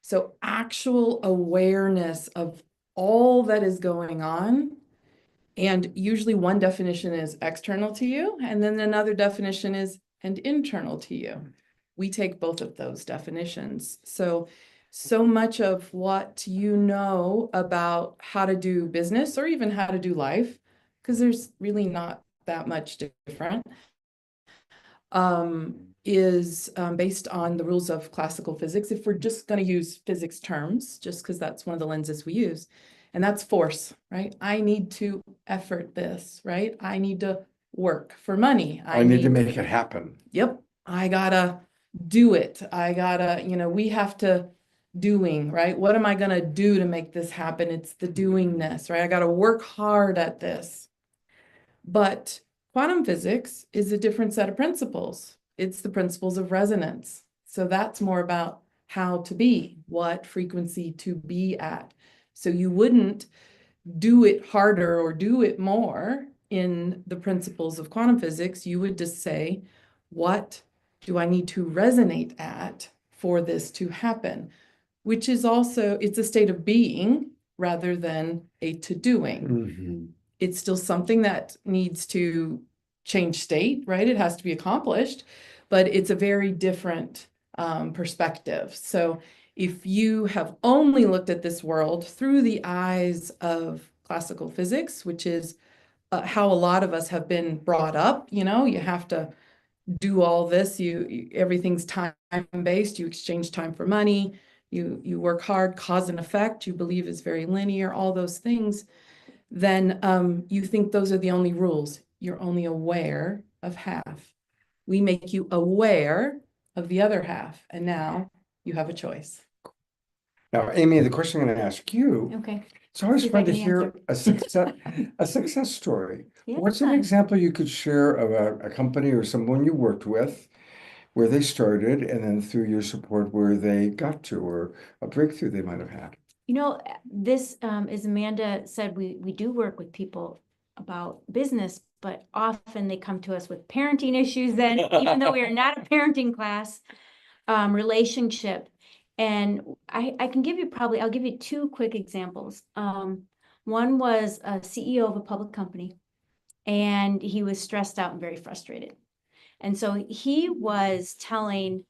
So actual awareness of all that is going on. And usually one definition is external to you, and then another definition is and internal to you. We take both of those definitions. So much of what you know about how to do business or even how to do life, because there's really not that much different, is based on the rules of classical physics. If we're just going to use physics terms, just because that's one of the lenses we use, and that's force, right? I need to effort this, right? I need to work for money. I need to make it happen. Yep. I gotta do it. I gotta, we have to doing, right? What am I gonna do to make this happen? It's the doingness, right? I gotta work hard at this. But quantum physics is a different set of principles. It's the principles of resonance. So that's more about how to be, what frequency to be at. So you wouldn't do it harder or do it more in the principles of quantum physics. You would just say, what do I need to resonate at for this to happen? Which is also, it's a state of being rather than a to doing. It's still something that needs to change state, right? It has to be accomplished, but it's a very different perspective. So if you have only looked at this world through the eyes of classical physics, which is how a lot of us have been brought up, you have to do all this, everything's time-based, you exchange time for money, you work hard, cause and effect, you believe is very linear, all those things, then you think those are the only rules. You're only aware of half. We make you aware of the other half, and now you have a choice. Now, Amy, the question I'm going to ask you, Okay. it's always See if I fun to can hear a success story. What's an Yeah. example you could share about a company or someone you worked with where they started and then through your support where they got to, or a breakthrough they might have had? You know, this, as Amanda said, we do work with people about business, but often they come to us with parenting issues then, even though we are not a parenting class, relationship. And I can give you I'll give you two quick examples. One was a CEO of a public company, and he was stressed out and very frustrated. And so he was telling,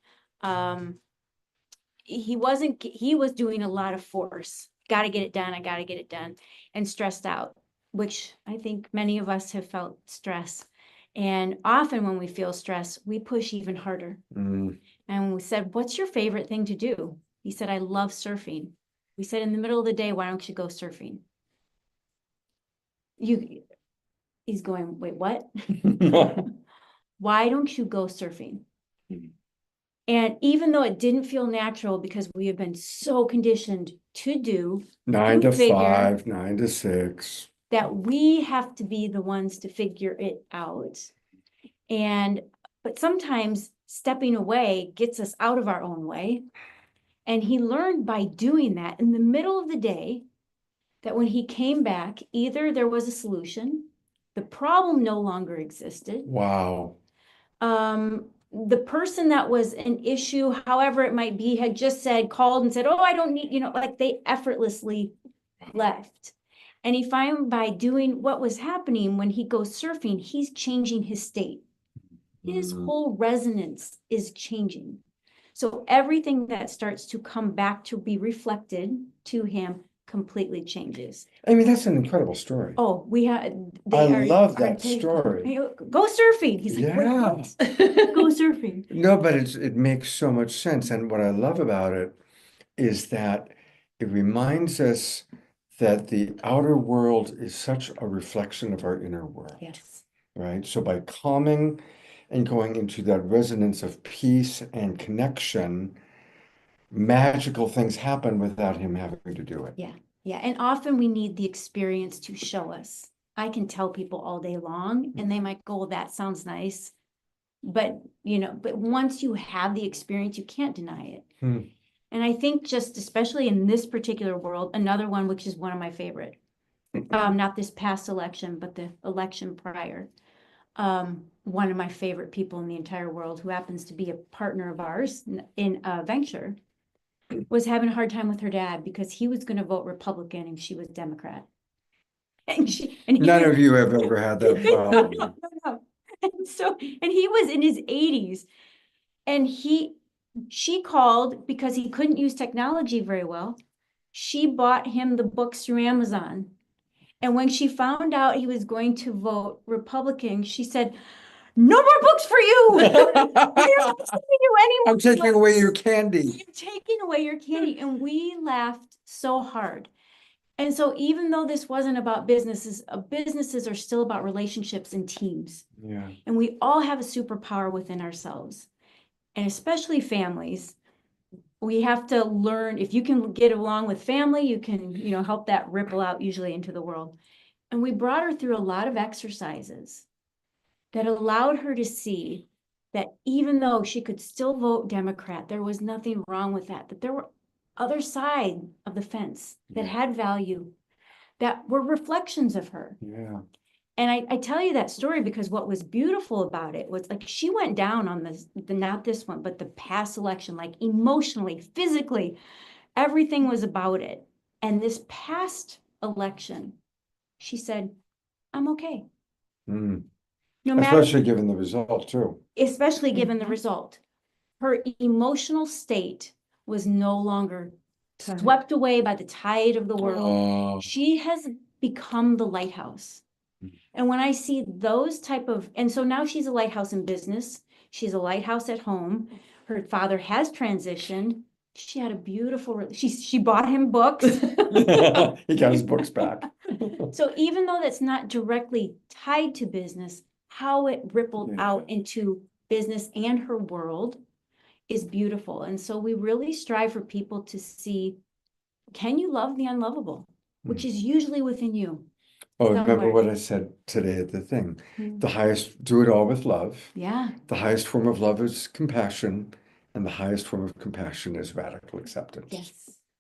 he was doing a lot of force. Got to get it done. I got to get it done, and stressed out, which I think many of us have felt stress. And often when we feel stress, we push even harder. Mm. And we said, "What's your favorite thing to do?" He said, "I love surfing." We said, "In the middle of the day, why don't you go surfing?" He's going, "Wait, what?" "Why don't you go surfing?" And even though it didn't feel natural because we have been so conditioned to do 9 to figure 5, 9 to 6. that we have to be the ones to figure it out. But sometimes stepping away gets us out of our own way. And he learned by doing that in the middle of the day that when he came back, either there was a solution, the problem no longer existed. Wow. The person that was an issue, however it might be, had just called and said, "Oh, I don't need," like they effortlessly left. And he found by doing what was happening when he goes surfing, he's changing his state. His whole resonance is changing. So everything that starts to come back to be reflected to him completely changes. I mean, that's an incredible story. Oh, I love that story. Go surfing. He's like, Yeah. "What? Go surfing." No, but it makes so much sense. And what I love about it is that it reminds us that the outer world is such a reflection of our inner world. Yes. Right? So by calming and going into that resonance of peace and connection, magical things happen without him having to do it. Yeah. Yeah. And often we need the experience to show us. I can tell people all day long and they might go, "Well, that sounds nice." But, but once you have the experience, you can't deny it. And I think just especially in this particular world, another one, which is one of my favorite, not this past election, but the election prior. One of my favorite people in the entire world, who happens to be a partner of ours in a venture, was having a hard time with her dad because he was going to vote Republican and she was Democrat. None of you have ever had that problem. No. And he was in his 80s, and she called because he couldn't use technology very well. She bought him the books through Amazon. And when she found out he was going to vote Republican, she said, "No more books for you." I'm taking away your candy. "You're taking away your candy." And we laughed so hard. And so even though this wasn't about businesses are still about relationships and teams. Yeah. And we all have a superpower within ourselves. And especially families, we have to learn, if you can get along with family, you can, help that ripple out usually into the world. And we brought her through a lot of exercises that allowed her to see that even though she could still vote Democrat, there was nothing wrong with that there were other side of the fence that had value, that were reflections of her. Yeah. And I tell you that story because what was beautiful about it was like she went down on not this one, but the past election, like emotionally, physically, everything was about it. And this past election, she said, "I'm okay." No matter, Especially given the result too. especially given the result. Her emotional state was no longer swept away by the tide of the world. Oh. She has become the lighthouse. And when I see those and so now she's a lighthouse in business. She's a lighthouse at home. Her father has transitioned. she had a beautiful, she bought him books. He got his books back. So even though that's not directly tied to business, how it rippled Yeah. out into business and her world is beautiful. And so we really strive for people to see, can you love the unlovable, which is usually within you. Oh, remember somewhere. what I said today at the thing? Mm. The highest, do it all with love. Yeah, The highest form of love is compassion, and the highest form of compassion is radical acceptance. yes.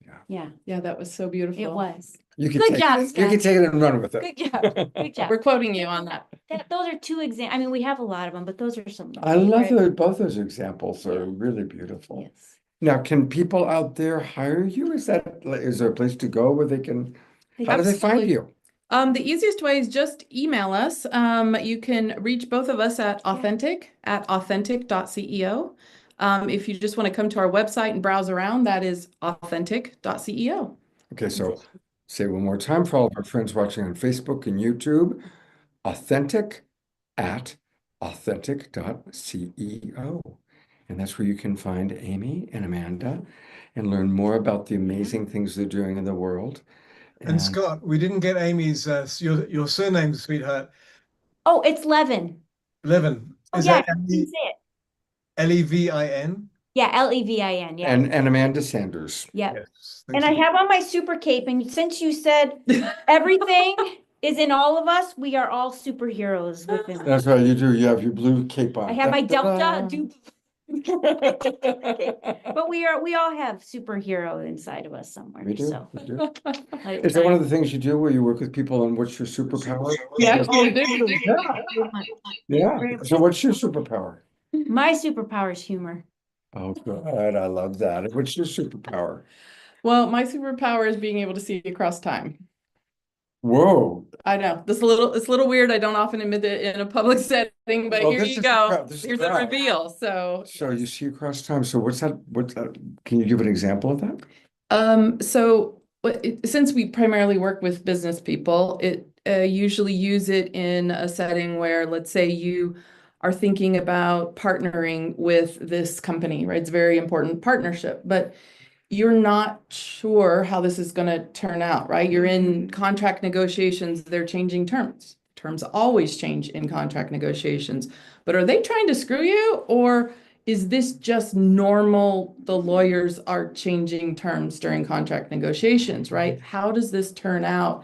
Yeah. Yeah, Yeah, that was so beautiful. it was. You can Good take job, it, you Scott. can take it and run with it. Good job. Good job. We're quoting you on that. Those are two examples. I mean, we have a lot of them, but those are some. I love favorite. both those examples are Yeah. really beautiful. Yes. Now, can people out there hire you? Is there a place to go where they can, how do they find Absolutely. you? The easiest way is just email us. You can reach both of us at authentic@authentic.ceo. If you just want to come to our website and browse around, that is authentic.ceo. Okay, so say one more time for all of our friends watching on Facebook and YouTube, authentic@authentic.ceo. And that's where you can find Amy and Amanda and learn more about the amazing things they're doing in the world. And Scott, we didn't get Amy's your surname, sweetheart. Oh, it's Levin. Levin. Oh, Is yeah, that I didn't say it. Levin? Yeah, Levin. Yeah. And Amanda Sanders. Yeah. Yes. And I have on my super cape, and since you said everything is in all of us, we are all superheroes within us. That's right, you do. You have your blue cape on. I have my Da-da-da. Delta. But we all have superhero inside of us somewhere. We do, So we do. let it Is that one of shine. the things you do where you work with people on what's your superpower? Yeah, we do. Yeah. So what's your superpower? My superpower is humor. Oh, good. I love that. What's your superpower? Well, my superpower is being able to see across time. Whoa. I know it's a little weird. I don't often admit it in a public setting, but Well, here this you is go. the- this is Here's the- a reveal. So you see across time. So what's that? Can you give an example of that? Since we primarily work with business people, it usually use it in a setting where, let's say, you are thinking about partnering with this company, right? It's a very important partnership, but you're not sure how this is going to turn out, right? You're in contract negotiations, they're changing terms. Terms always change in contract negotiations, but are they trying to screw you, or is this just normal? The lawyers are changing terms during contract negotiations, right? How does this turn out?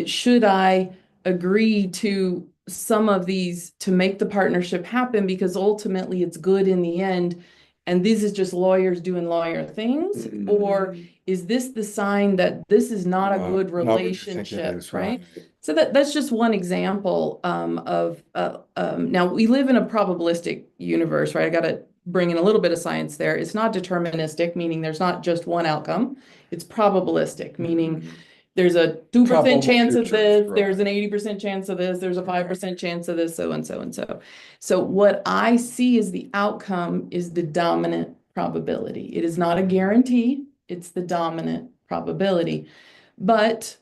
Should I agree to some of these to make the partnership happen, because ultimately it's good in the end, and this is just lawyers doing lawyer things? Or is this the sign that this is not a good Not what you think it relationship, is, right? So that's just one example now we live in a probabilistic universe, right? I got to bring in a little bit of science there. It's not deterministic, meaning there's not just one outcome. It's probabilistic, meaning there's a 2% Probable chance of futures, this, right. there's an 80% chance of this, there's a 5% chance of this, so and so and so. So what I see as the outcome is the dominant probability. It is not a guarantee, it's the dominant probability. But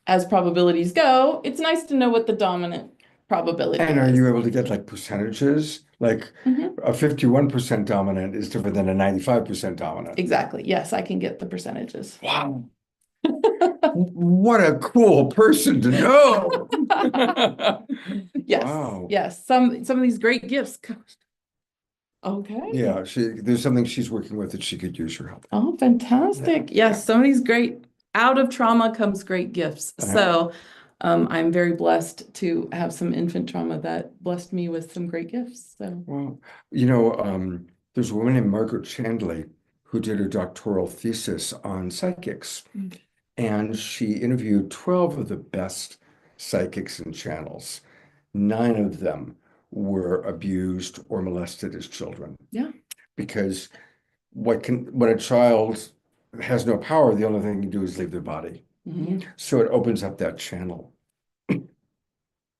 as probabilities go, it's nice to know what the dominant probability And are is. you able to get like percentages? Like a 51% dominant is different than a 95% dominant. Exactly. Yes, I can get the percentages. Wow. What a cool person to know. Yes. Wow. Yes. Some of these great gifts. Okay. Yeah, there's something she's working with that she could use your help. Oh, fantastic. Yes, some of these great, out of trauma comes great gifts. So I'm very blessed to have some infant trauma that blessed me with some great gifts. So Well, there's a woman named Margaret Chandley who did a doctoral thesis on psychics. And she interviewed 12 of the best psychics and channels. 9 of them were abused or molested as children. Yeah. Because when a child has no power, the only thing you do is leave their body. So it opens up that channel.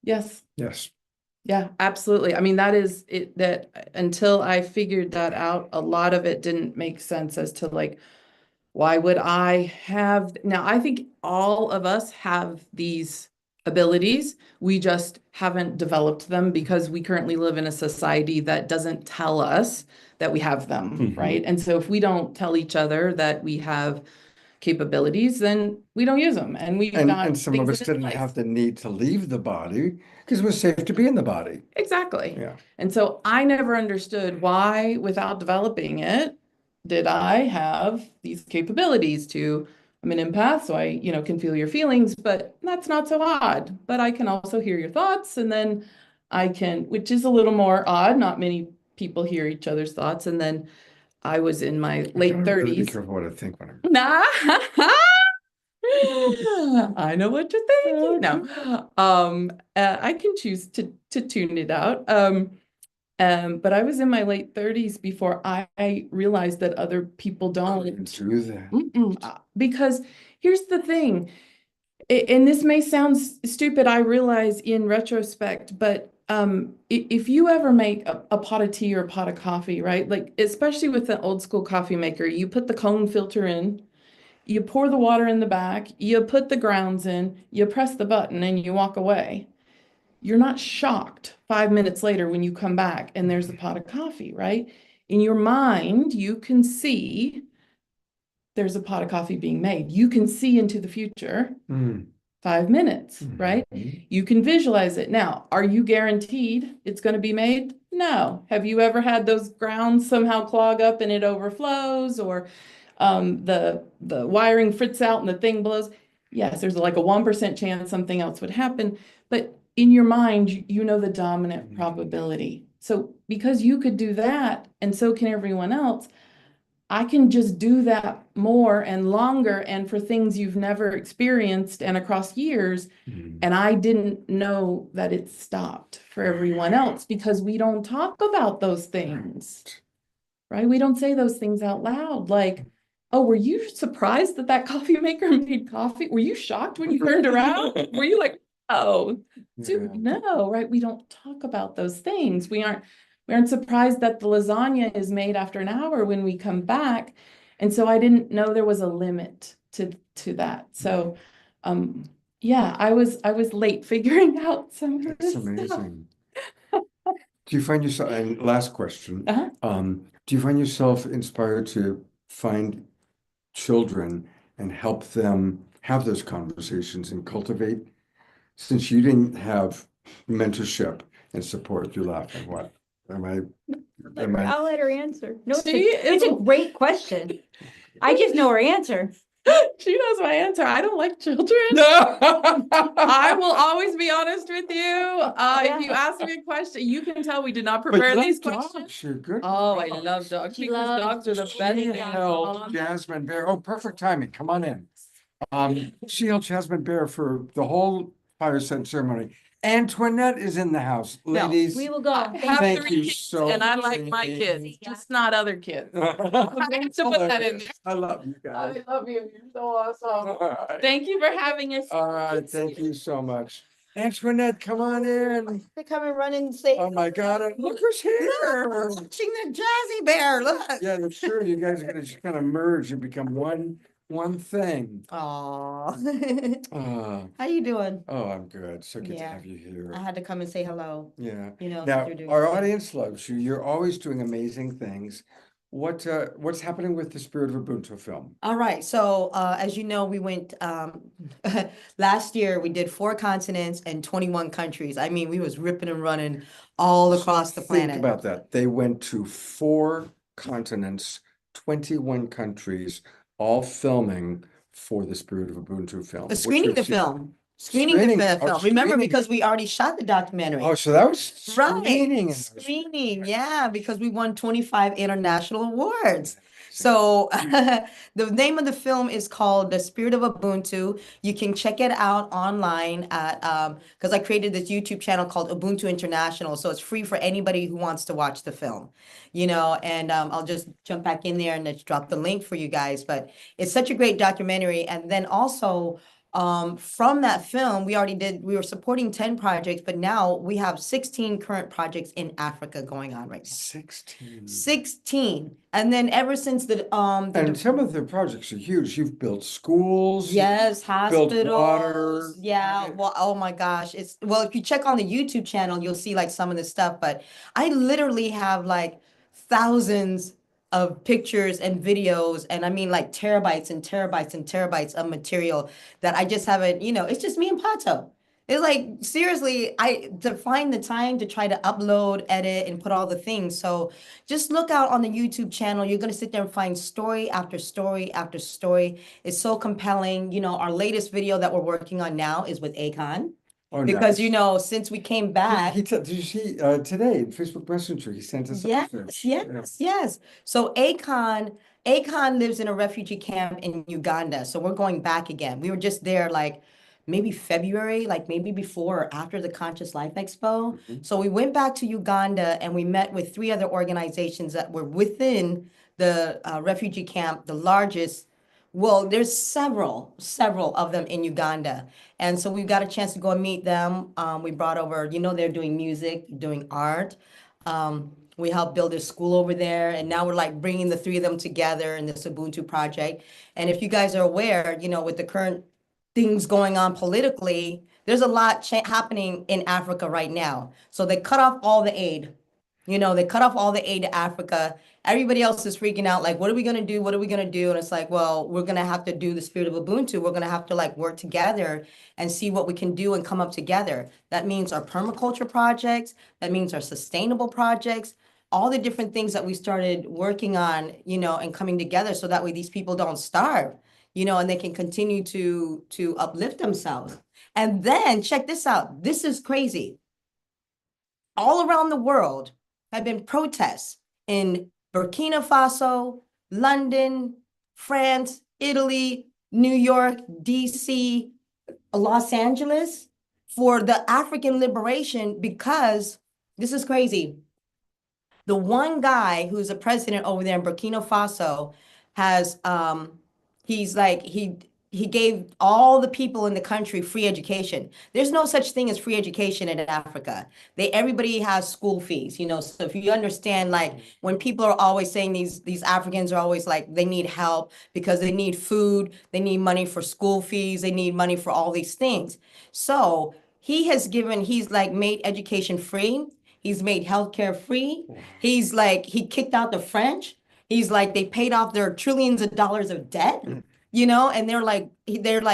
Yes. Yes. Yeah, absolutely. I mean, that is it, that until I figured that out, a lot of it didn't make sense as to like, why would I have? Now, I think all of us have these abilities. We just haven't developed them because we currently live in a society that doesn't tell us that we have them, Mhm. right? And so if we don't tell each other that we have capabilities, then we don't use them. And we've got And some of things us in didn't place. have the need to leave the body because it was safe to be in the body. Exactly. Yeah. And so I never understood why, without developing it, did I have these capabilities to, I'm an empath, so I, can feel your feelings, but that's not so odd. But I can also hear your thoughts, and then I can, which is a little more odd, not many people hear each other's thoughts. And then I was in my late I gotta be 30s. careful what I think when I'm. Nah. I know what you're thinking. No, I can choose to tune it out. But I was in my late 30s before I realized that other people don't do that. Because here's the thing, and this may sound stupid, I realize in retrospect, but if you ever make a pot of tea or a pot of coffee, right? Like, especially with an old school coffee maker, you put the cone filter in, you pour the water in the back, you put the grounds in, you press the button, and you walk away. You're not shocked 5 minutes later when you come back and there's a pot of coffee, right? In your mind, you can see there's a pot of coffee being made. You can see into the future. 5 minutes, right? You can visualize it. Now, are you guaranteed it's going to be made? No. Have you ever had those grounds somehow clog up and it overflows, or the wiring frits out and the thing blows? Yes, there's like a 1% chance something else would happen, but in your mind, you know the dominant probability. So because you could do that, and so can everyone else, I can just do that more and longer and for things you've never experienced and across years. And I didn't know that it stopped for everyone else because we don't talk about those things, right? We don't say those things out loud. Like, oh, were you surprised that that coffee maker made coffee? Were you shocked when you turned around? Were you like, oh, dude, no, right? We don't talk about those things. We aren't surprised that the lasagna is made after an hour when we come back. And so I didn't know there was a limit to that. So yeah, I was late figuring out some of That's this stuff. amazing. Do you find yourself, and last question, Uh-huh. do you find yourself inspired to find children and help them have those conversations and cultivate? Since you didn't have mentorship and support, you're laughing. What? I'll let her answer. No, She it's a is- great question. I just know her answer. She knows my answer. I don't like children. No. I will always be honest with you. If you ask me a question, you can tell we did not prepare these questions. You're good. Oh, I love dogs She because loves dogs are the best thing on. Jasmine Bear. Oh, perfect timing. Come on in. She held Jasmine Bear for the whole fireside ceremony. Antoinette is in the house, ladies. We will go. I have Thank 3 you kids so and I like my much. kids, just not other kids. I have to put that in there. I love you guys. I love you. You're so awesome. All right. Thank you for having us. All right, thank you so much. Antoinette, come on in. They come and run and say, Oh my God, look who's here. watching the Jazzy Bear, look. Yeah, that's true. You guys are gonna just kind of merge and become one thing. Aw. Uh, How you doing? oh, I'm good. So good to Yeah. have you here. I had to come and say hello. Yeah. You know, Now, you're doing our good. audience loves you. You're always doing amazing things. What's happening with the Spirit of Ubuntu film? All right. So, as you know, we went last year. We did 4 continents and 21 countries. I mean, we was ripping and running all across the planet. Think about that. They went to 4 continents, 21 countries, all filming for the Spirit of Ubuntu film. Screening the film. Screening Screening- the oh, film. Remember, screening. because we already shot the documentary. Oh, so that was Right. screening. Screening, yeah, because we won 25 international awards. So the name of the film is called The Spirit of Ubuntu. You can check it out online at because I created this YouTube channel called Ubuntu International. So it's free for anybody who wants to watch the film, and I'll just jump back in there and just drop the link for you guys. But it's such a great documentary. And then also from that film, we were supporting 10 projects, but now we have 16 current projects in Africa going on right now. 16. 16. And then ever since And some of the projects are huge. You've built schools. yes, built hospitals. water. Yeah, well, oh my gosh. If you check on the YouTube channel, you'll see like some of the stuff, but I literally have like thousands of pictures and videos, and I mean like terabytes and terabytes and terabytes of material that I just haven't, it's just me and Pato. It's like, seriously, to find the time to try to upload, edit, and put all the things. So just look out on the YouTube channel. You're going to sit there and find story after story after story. It's so compelling. Our latest video that we're working on now is with Akon. Oh, Because, nice. since we came back. Did you see today in Facebook Messenger, he sent us something. Yes. So Akon lives in a refugee camp in Uganda. So we're going back again. We were just there like maybe February, like maybe before or after the Conscious Life Expo. So we went back to Uganda and we met with 3 other organizations that were within the refugee camp, the largest. Well, there's several of them in Uganda. And so we got a chance to go and meet them. We brought over, they're doing music, doing art. We helped build a school over there. And now we're like bringing the 3 of them together in this Ubuntu project. And if you guys are aware, with the current things going on politically, there's a lot happening in Africa right now. So they cut off all the aid. They cut off all the aid to Africa. Everybody else is freaking out, like, what are we going to do? What are we going to do? And it's like, well, we're going to have to do the spirit of Ubuntu. We're going to have to like work together and see what we can do and come up together. That means our permaculture projects. That means our sustainable projects. All the different things that we started working on, and coming together so that way these people don't starve, and they can continue to uplift themselves. And then check this out. This is crazy. All around the world have been protests in Burkina Faso, London, France, Italy, New York, DC, Los Angeles for the African liberation, because this is crazy. The one guy who's a president over there in Burkina Faso has, he gave all the people in the country free education. There's no such thing as free education in Africa. Everybody has school fees, So if you understand, like when people are always saying these Africans are always like they need help because they need food, they need money for school fees, they need money for all these things. So he's like made education free. He's made healthcare free. He's like, he kicked out the French. He's like, they paid off their trillions of dollars of debt, and they're like,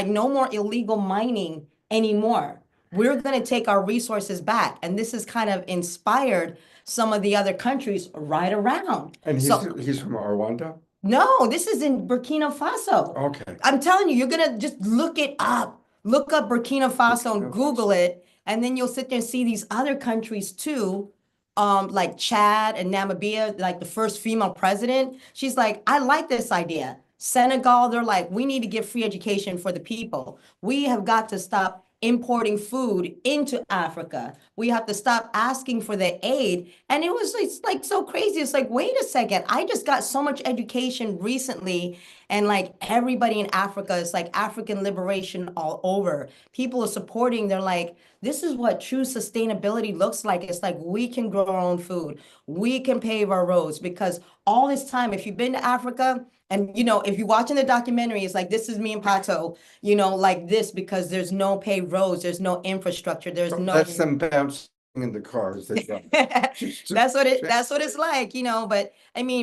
no more illegal mining anymore. We're going to take our resources back. And this has kind of inspired some of the other countries right around. And he's from Rwanda? No, this is in Burkina Faso. Okay. I'm telling you, you're going to just look it up. Look up Burkina Faso and Google it. And then you'll sit there and see these other countries too, like Chad and Namibia, like the first female president. She's like, I like this idea. Senegal, they're like, we need to give free education for the people. We have got to stop importing food into Africa. We have to stop asking for the aid. And it's like so crazy. It's like, wait a second. I just got so much education recently. And like everybody in Africa, it's like African liberation all over. People are supporting. They're like, this is what true sustainability looks like. It's like we can grow our own food. We can pave our roads, because all this time, if you've been to Africa, and, if you're watching the documentary, it's like, this is me and Pato, like this, because there's no paved roads, there's no infrastructure, there's no. That's them bouncing in the cars. That's what it's like,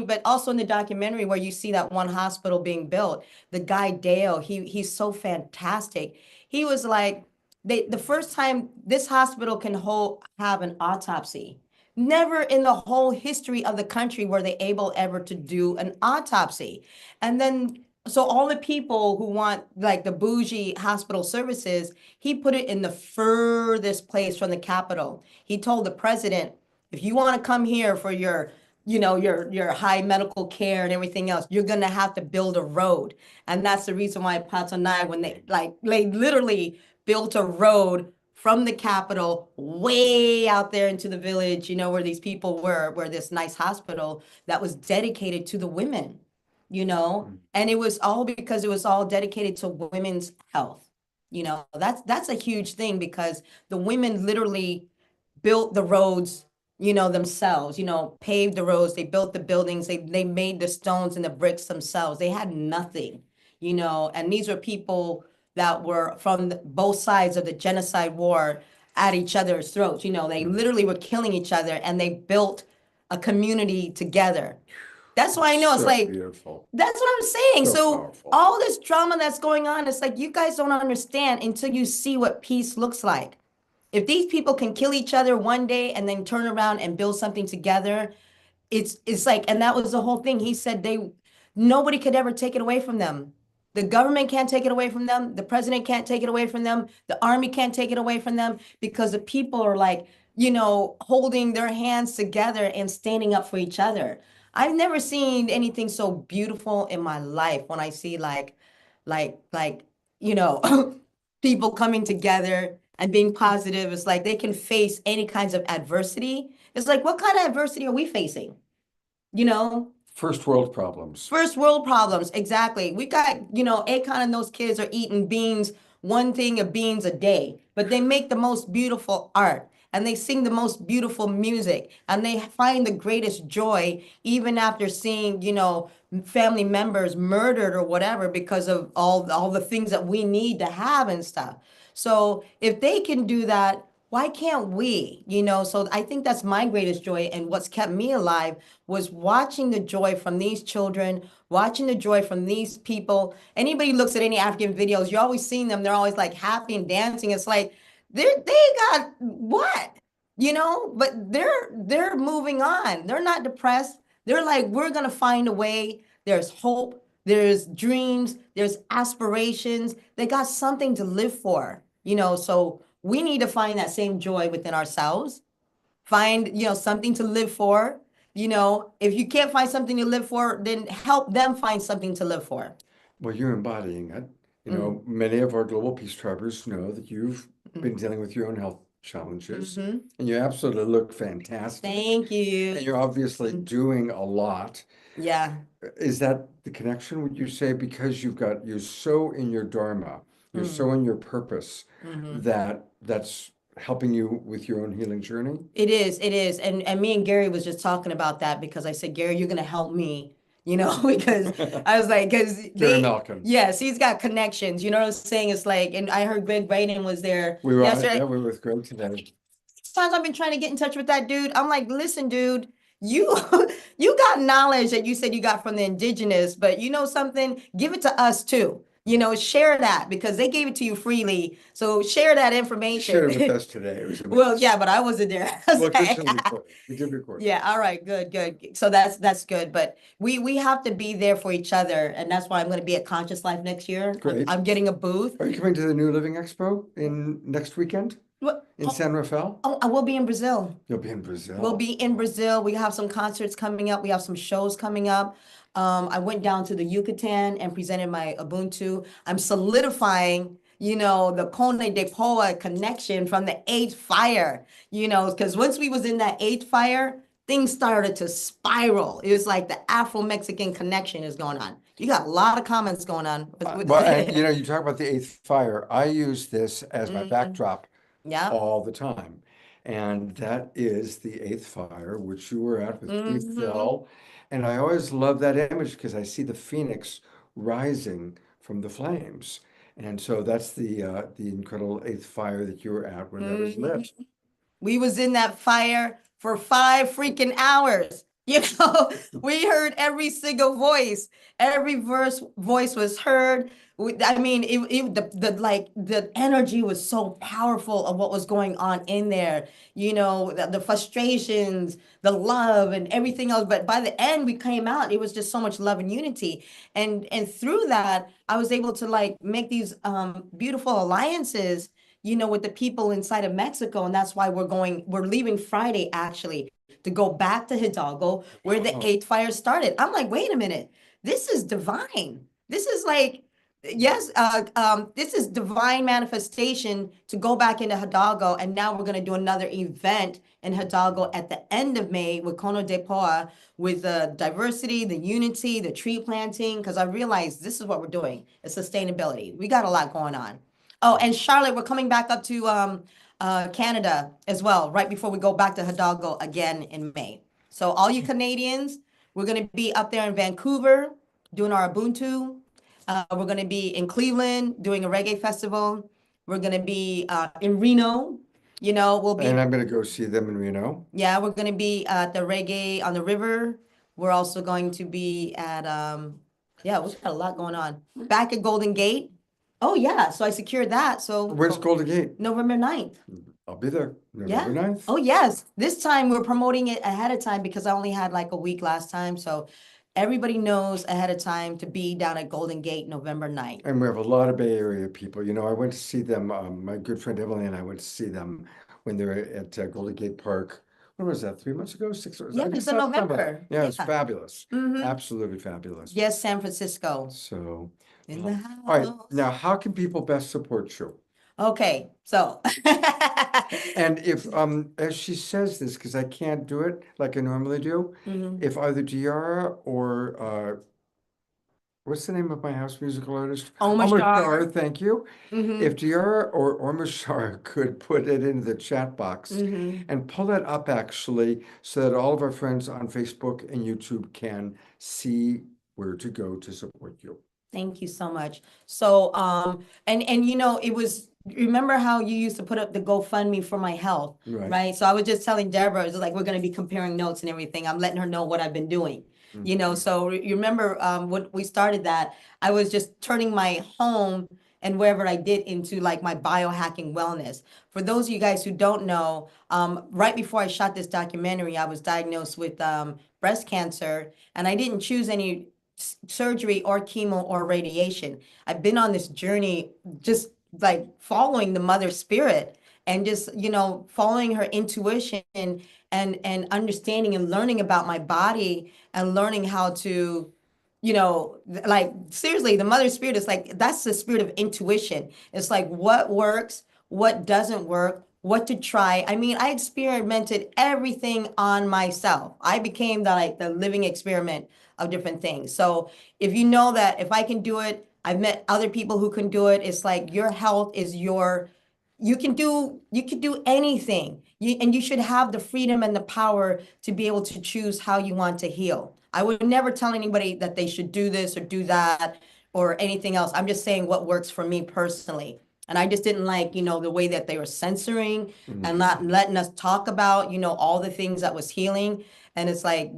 but also in the documentary where you see that one hospital being built, the guy Dale, he's so fantastic. He was like, the first time this hospital can have an autopsy. Never in the whole history of the country were they able ever to do an autopsy. And then, so all the people who want like the bougie hospital services, he put it in the furthest place from the capital. He told the president, if you want to come here for your high medical care and everything else, you're going to have to build a road. And that's the reason why Pato and I, when they literally built a road from the capital way out there into the village, where these people where this nice hospital that was dedicated to the women, and it was all because it was all dedicated to women's health. That's a huge thing, because the women literally built the roads, themselves, paved the roads, they built the buildings, they made the stones and the bricks themselves. They had nothing, and these were people that were from both sides of the genocide war at each other's throats. They literally were killing each other, and they built a community together. That's why I know it's So like, beautiful. that's what I'm saying. So So powerful. all this drama that's going on, it's like you guys don't understand until you see what peace looks like. If these people can kill each other one day and then turn around and build something together, it's like, and that was the whole thing. He said nobody could ever take it away from them. The government can't take it away from them. The president can't take it away from them. The army can't take it away from them because the people are like, holding their hands together and standing up for each other. I've never seen anything so beautiful in my life when I see like, people coming together and being positive. It's like they can face any kinds of adversity. It's like, what kind of adversity are we facing? First world problems. First world problems, exactly. We got, Akon and those kids are eating beans, one thing of beans a day, but they make the most beautiful art and they sing the most beautiful music and they find the greatest joy even after seeing, family members murdered or whatever because of all the things that we need to have and stuff. So if they can do that, why can't we? So I think that's my greatest joy. And what's kept me alive was watching the joy from these children, watching the joy from these people. Anybody looks at any African videos, you're always seeing them. They're always like happy and dancing. It's like, they got what? But they're moving on. They're not depressed. They're like, we're going to find a way. There's hope. There's dreams. There's aspirations. They got something to live for, so we need to find that same joy within ourselves. Find, something to live for. If you can't find something to live for, then help them find something to live for. Well, you're embodying it. Many of our global peace tribers know that you've been dealing with your own health challenges, and you absolutely look fantastic. Thank you. And you're obviously doing a lot. Yeah. Is that the connection, would you say? Because you're so in your dharma, you're so in your purpose, that's helping you with your own healing journey? It is. And me and Gary was just talking about that because I said, Gary, you're going to help me, because I was like, Gary Malkin. Yes, he's got connections. You know what I'm saying? It's like, and I heard Greg Braden was there We were yesterday. we were with Greg today. Times I've been trying to get in touch with that dude. I'm like, listen, dude, you you got knowledge that you said you got from the indigenous, but you know something? Give it to us too. Share that because they gave it to you freely. So share that information. Share it with us today. It was Well, yeah, but I wasn't there. well, we did record. Yeah, all right, good. So that's good. But we have to be there for each other, and that's why I'm going to be at Conscious Life next year. Great. I'm getting a booth. Are you coming to the New Living Expo next weekend? What? In San Rafael? Oh, I will be in Brazil. You'll be in Brazil. We'll be in Brazil. We have some concerts coming up. We have some shows coming up. I went down to the Yucatan and presented my Ubuntu. I'm solidifying, the Cone de Poa connection from the eighth fire, because once we was in that eighth fire, things started to spiral. It was like the Afro-Mexican connection is going on. You got a lot of comments going on. Well, and you talk about the eighth fire. I use this as my backdrop all the time. And that is the eighth fire, which you were at with Keith Thill. And I always love that image because I see the phoenix rising from the flames. And so that's the incredible eighth fire that you were at when that was lit. We was in that fire for 5 freaking hours. We heard every single voice. Every voice was heard. I mean, the energy was so powerful of what was going on in there. The frustrations, the love, and everything else. But by the end, we came out. It was just so much love and unity. And through that, I was able to make these beautiful alliances, with the people inside of Mexico. And that's why we're leaving Friday actually to go back to Hidalgo where the eighth fire started. I'm like, wait a minute, this is divine. This is this is divine manifestation to go back into Hidalgo. And now we're going to do another event in Hidalgo at the end of May with Cono de Poa with the diversity, the unity, the tree planting, because I realized this is what we're doing. It's sustainability. We got a lot going on. Oh, and Charlotte, we're coming back up to Canada as well, right before we go back to Hidalgo again in May. So all you Canadians, we're going to be up there in Vancouver doing our Ubuntu. We're going to be in Cleveland doing a reggae festival. We're going to be in Reno You know, we'll be, And I'm gonna go see them in Reno. yeah, we're gonna be at the Reggae on the River. We're also going to be at, yeah, we've got a lot going on. Back at Golden Gate. Oh, yeah, so I secured that, so. Where's Golden Gate? November 9th. I'll be there, Yeah. November 9th. Oh, yes. This time we're promoting it ahead of time because I only had like a week last time. So everybody knows ahead of time to be down at Golden Gate November 9th. And we have a lot of Bay Area people. You know, I went to see them. My good friend Emily and I went to see them when they were at Golden Gate Park. When was that? 3 months ago? 6 months? Yeah, I it's guess in last summer. November. Yeah, it's Yeah. fabulous. Mhm. Absolutely fabulous. Yes, San Francisco. So, In the all right. house. Now, how can people best support you? Okay, so. And if, as she says this, because I can't do it like I normally do, Mhm. if either Diara or what's the name of my house musical artist? Omashar. Thank you. Mhm. If Diara or Omashar could put it into the chat box Mhm. and pull that up actually, so that all of our friends on Facebook and YouTube can see where to go to support you. Thank you so much. So, and you know, it was, remember how you used to put up the GoFundMe for my health, Right. right? So I was just telling Deborah, it's like, we're gonna be comparing notes and everything. I'm letting her know what I've been doing. You know, so you remember, when we started that, I was just turning my home and wherever I did into like my biohacking wellness. For those of you guys who don't know, right before I shot this documentary, I was diagnosed with breast cancer, and I didn't choose any surgery or chemo or radiation. I've been on this journey just like following the mother spirit and just, you know, following her intuition and understanding and learning about my body and learning how to, you know, like seriously, the mother spirit is like, that's the spirit of intuition. It's like what works, what doesn't work, what to try. I mean, I experimented everything on myself. I became the living experiment of different things. So if you know that if I can do it, I've met other people who can do it. It's like your health is you can do anything. And you should have the freedom and the power to be able to choose how you want to heal. I would never tell anybody that they should do this or do that or anything else. I'm just saying what works for me personally. And I just didn't like, you know, the way that they were censoring and not letting us talk about, you know, all the things that was healing. And it's like,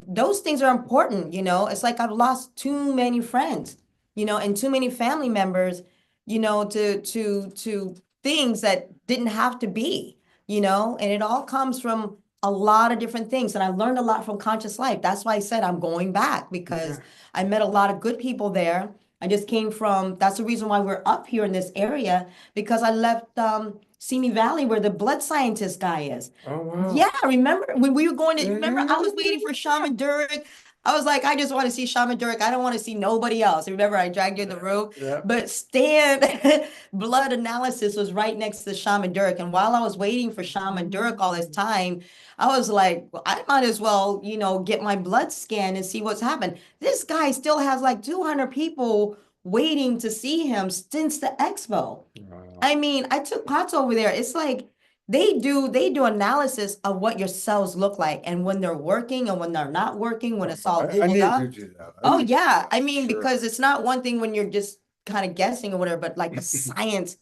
those things are important, you know. It's like I've lost too many friends, you know, and too many family members, you know, to things that didn't have to be, you know, and it all comes from a lot of different things. And I learned a lot from Conscious Life. That's why I said I'm going back, because I met a lot of good people there. I just came from, that's the reason why we're up here in this area, because I left Simi Valley where the blood scientist guy is. Oh, wow. Yeah, remember when we were going to, Yeah, remember yeah, I was waiting for Shaman Durek. I was like, I just want to see Shaman Durek. I don't want to see nobody else. Remember, I dragged you in the room. Yeah. But Stan blood analysis was right next to Shaman Durek. And while I was waiting for Shaman Durek all this time, I was like, well, I might as well, you know, get my blood scan and see what's happened. This guy still has like 200 people waiting to see him since the expo. Wow. I mean, I took Potts over there. It's like they do analysis of what your cells look like and when they're working and when they're not working, when it's all I ooled need up. to do that. Oh yeah, I mean, Sure. because it's not one thing when you're just kind of guessing or whatever, but like the science,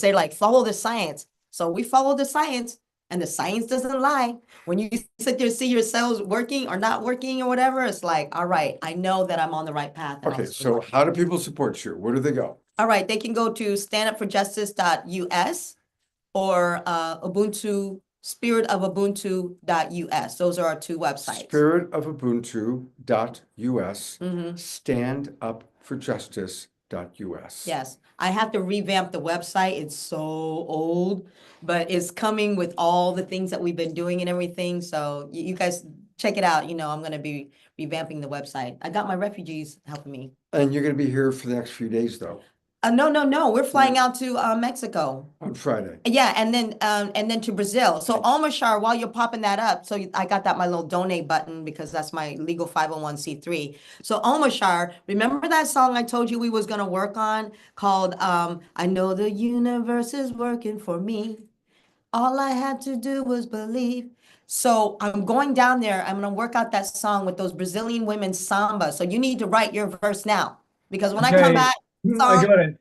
they like follow the science. So we follow the science, and the science doesn't lie. When you sit there, see your cells working or not working or whatever, it's like, all right, I know that I'm on the right path. and Okay, I'm so how do people support you? Where do they go? all right, they can go to standupforjustice.us or Ubuntu, spiritofubuntu.us. Those are our two websites. Spiritofubuntu.us, Mhm. standupforjustice.us. Yes, I have to revamp the website. It's so old, but it's coming with all the things that we've been doing and everything. So you guys check it out. You know, I'm going to be revamping the website. I got my refugees helping me. And you're going to be here for the next few days, though, No. We're flying out to Mexico. on Friday. Yeah, and then to Brazil. So Almashar, while you're popping that up, so I got that my little donate button because that's my legal 501c3. So Almashar, remember that song I told you we was gonna work on called I Know the Universe is Working for Me. All I had to do was believe. So I'm going down there. I'm gonna work out that song with those Brazilian women samba. So you need to write your verse now because when I come Okay. back, I got it.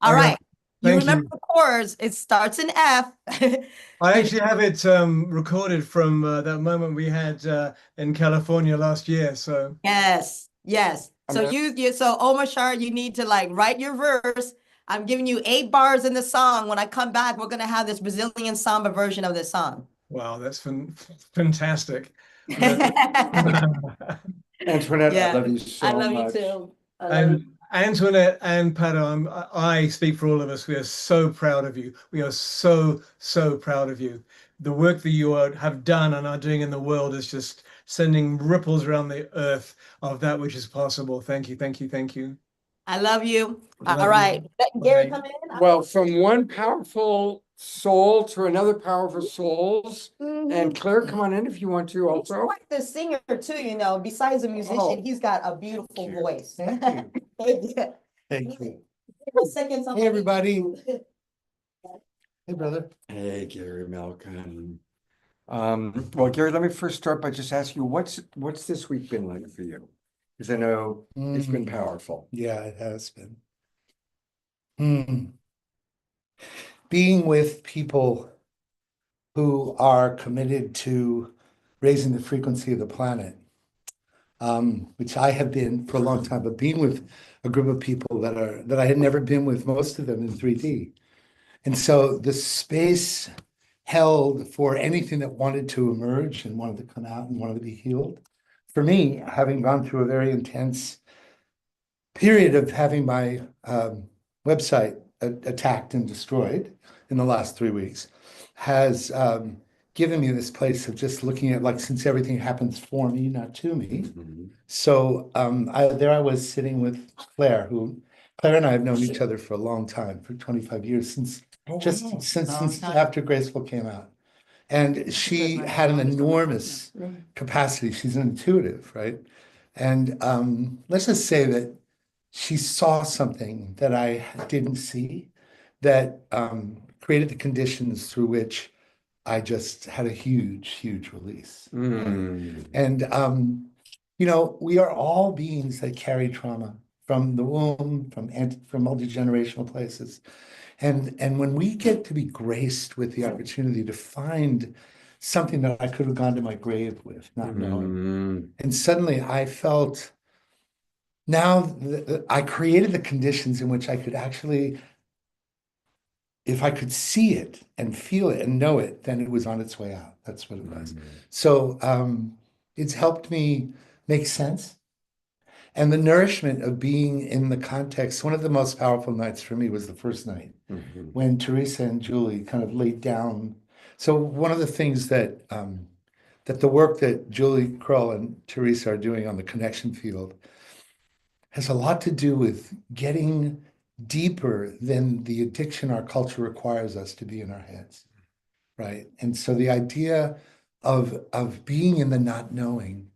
all I got right. it. You Thank remember you. the chorus, it starts in F. I actually have it recorded from that moment we had in California last year. So Yes, yes. So I'm so Omar Shah, you need to like write your verse. I'm giving you 8 bars in the song. When I come back, we're gonna have this Brazilian samba version of this song. wow, that's fantastic. Antoinette, I Yeah, love you I so love you much. too. I love you. And Antoinette and Pato, I speak for all of us. We are so proud of you. We are so, so proud of you. The work that you have done and are doing in the world is just sending ripples around the earth of that which is possible. Thank you, thank you, thank you. I love you. All Love right, you. let Gary Bye. come in. Well, from one powerful soul to another powerful souls. Mhm. And Claire, come on in if you want to He's also. quite the singer too, you know. Besides a musician, Oh, he's got a beautiful you. voice. Thank you. Yeah. Thank you. A second, Hey, everybody. Hey, brother. Hey, Gary Malcolm. Well, Gary, let me first start by just asking you, what's this week been like for you? Because I know it's been powerful. Yeah, it has been. Being with people who are committed to raising the frequency of the planet, which I have been for a long time, but being with a group of people that I had never been with, most of them in 3D. And so the space held for anything that wanted to emerge and wanted to come out and wanted to be healed. For me, having gone through a very intense period of having my website attacked and destroyed in the last 3 weeks has given me this place of just looking at, like, since everything happens for me, not to me. So there I was sitting with Claire, Claire and I have known each other for a long time, for 25 years, since after Graceful came out. And she had an enormous capacity. She's an intuitive, right? And let's just say that she saw something that I didn't see that created the conditions through which I just had a huge, huge release. And, we are all beings that carry trauma from the womb, from multi-generational places. And when we get to be graced with the opportunity to find something that I could have gone to my grave with, not knowing, and suddenly I felt now I created the conditions in which I could actually, if I could see it and feel it and know it, then it was on its way out. That's what it was. So it's helped me make sense. And the nourishment of being in the context, one of the most powerful nights for me was the first night when Teresa and Julie kind of laid down. So one of the things that the work that Julie Krull and Teresa are doing on the connection field has a lot to do with getting deeper than the addiction our culture requires us to be in our heads, right? And so the idea of being in the not knowing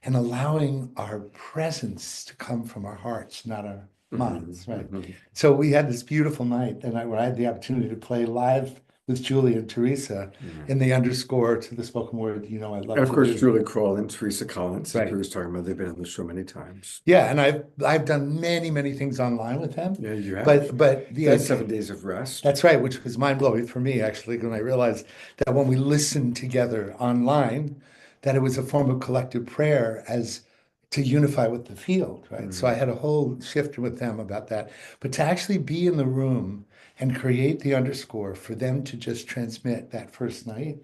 and allowing our presence to come from our hearts, not our minds, right? So we had this beautiful night, and where I had the opportunity to play live with Julie and Teresa in the underscore to the spoken word, I love. And of course, Julie Kroll and Teresa Collins, Right. who was talking about, they've been on the show many times. Yeah, and I've done many, many things online with them. Yeah, you have. But They had 7 days of rest. That's right, which was mind-blowing for me, actually, when I realized that when we listened together online, that it was a form of collective prayer as to unify with the field, right? So I had a whole shift with them about that. But to actually be in the room and create the underscore for them to just transmit that first night,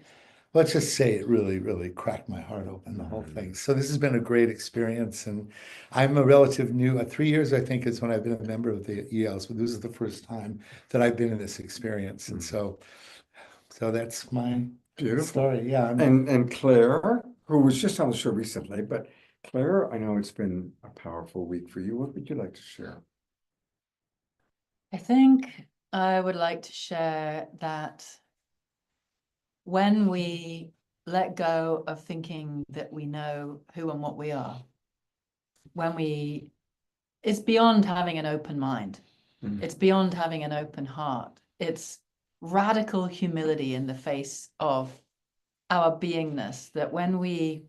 let's just say it really, really cracked my heart open, the whole thing. So this has been a great experience, and I'm a relative new, 3 years, I think, is when I've been a member of the ELs, but this is the first time that I've been in this experience. And so that's my Beautiful story. Yeah. And Claire, who was just on the show recently, but Claire, I know it's been a powerful week for you. What would you like to share? I think I would like to share that when we let go of thinking that we know who and what we are, it's beyond having an open mind. It's beyond having an open heart. It's radical humility in the face of our beingness, that when we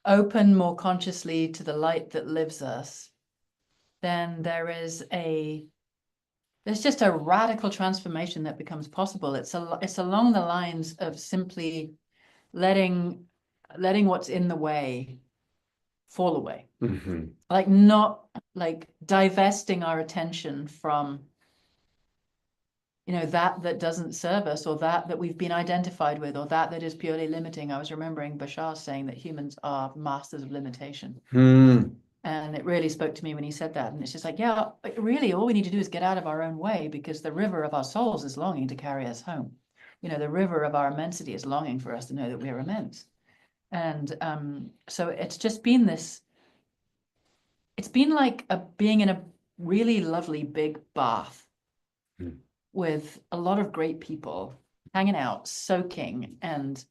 open more consciously to the light that lives us, then there is a there's just a radical transformation that becomes possible. It's along the lines of simply letting what's in the way fall away. Mm-hmm. Like not like divesting our attention from, you know, that doesn't serve us, or that we've been identified with, or that is purely limiting. I was remembering Bashar saying that humans are masters of limitation. And it really spoke to me when he said that. And it's just like, yeah, really, all we need to do is get out of our own way, because the river of our souls is longing to carry us home. You know, the river of our immensity is longing for us to know that we are immense. And so it's just been this, it's been like being in a really lovely big bath with a lot of great people hanging out, soaking, and